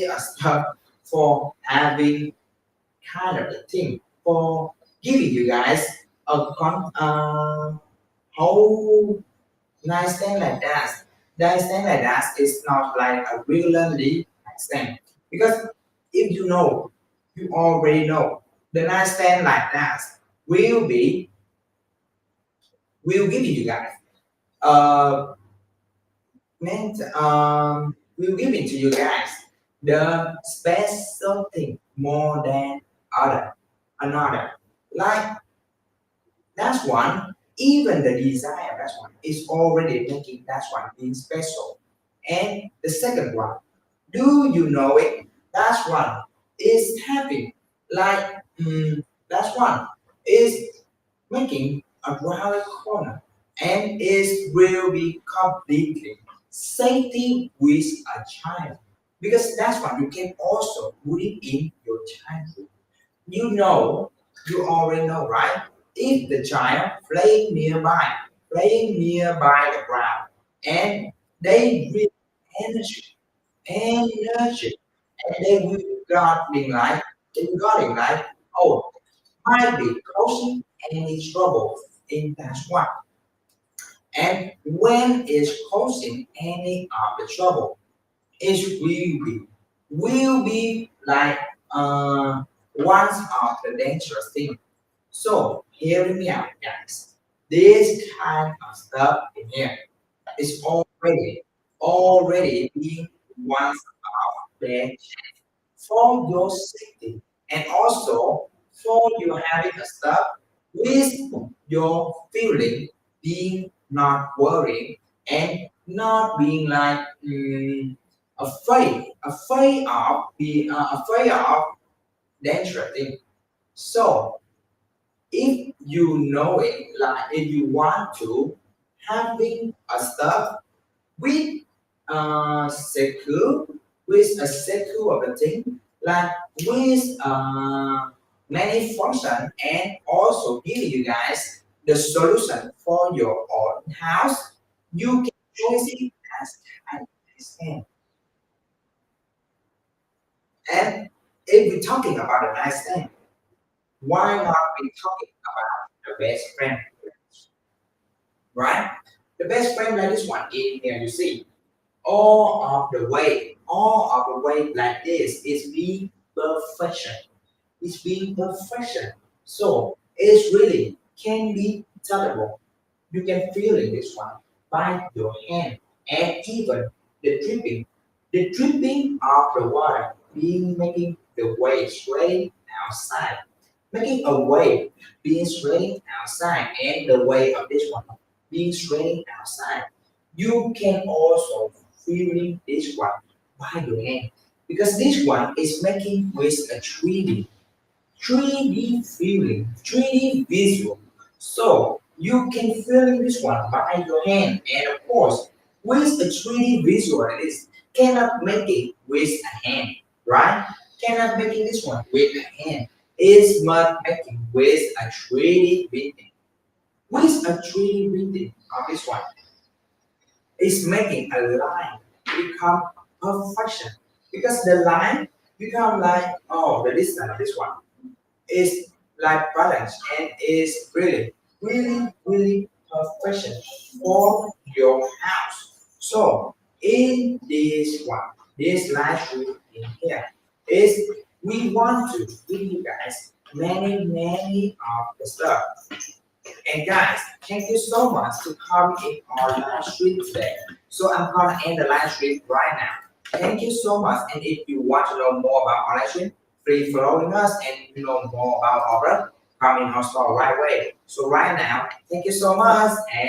a stuff for having kind of a thing for giving you guys a whole nice thing like that. Nice thing like that is not like a regularly nice thing. Because if you know, you already know the nice thing like that will be will give you guys uh meant will give it to you guys the special thing more than other another. Like that's one, even the design of that one is already making that one being special. And the second one, do you know it? That one is having like that one is making a round corner and is will be completely safety with a child. Because that's what you can also put it in your childhood. You know, you already know, right? If the child playing nearby the ground, and they will energy, energy, and they will guarding like, they will guarding like, oh, might be causing any trouble in that one. And when it's causing any of the trouble, it will be like one of the dangerous thing. So hear me out, guys. This kind of stuff in here is already being one of the for your safety and also for you having a stuff with your feeling being not worried and not being like afraid of dangerous thing. So if you know it, like if you want to having a stuff with secure with a secure of the thing like with many function and also give you guys the solution for your own house. You can choose it as I understand. And if we're talking about a nice thing, why not be talking about the best friend, right? The best friend like this one in here, you see, all of the way like this is being perfection. It's being perfection. So it's really can be tellable. You can feel in this one. by your hand, and even the dripping. The dripping of the water being making the wave straight outside, making a wave being straight outside, and the wave of this one being straight outside. You can also feeling this one by your hand because this one is making with a 3D feeling, 3D visual. So you can feel this one by your hand, and of course, with a 3D visual, it is cannot make it with a hand, right? Cannot make it this one with a hand. Is must making with a 3D printing. With a 3D printing of this one, is making a line become perfection because the line become like the distance of this one is like balance and is really perfection for your house. So in this one, this live stream in here is we want to give you guys many of the stuff. And guys, thank you so much to come in our live stream today. So I'm gonna end the live stream right now. Thank you so much. And if you want to know more about our live stream, please following us and you know more about our come in our store right away. So right now, thank you so much and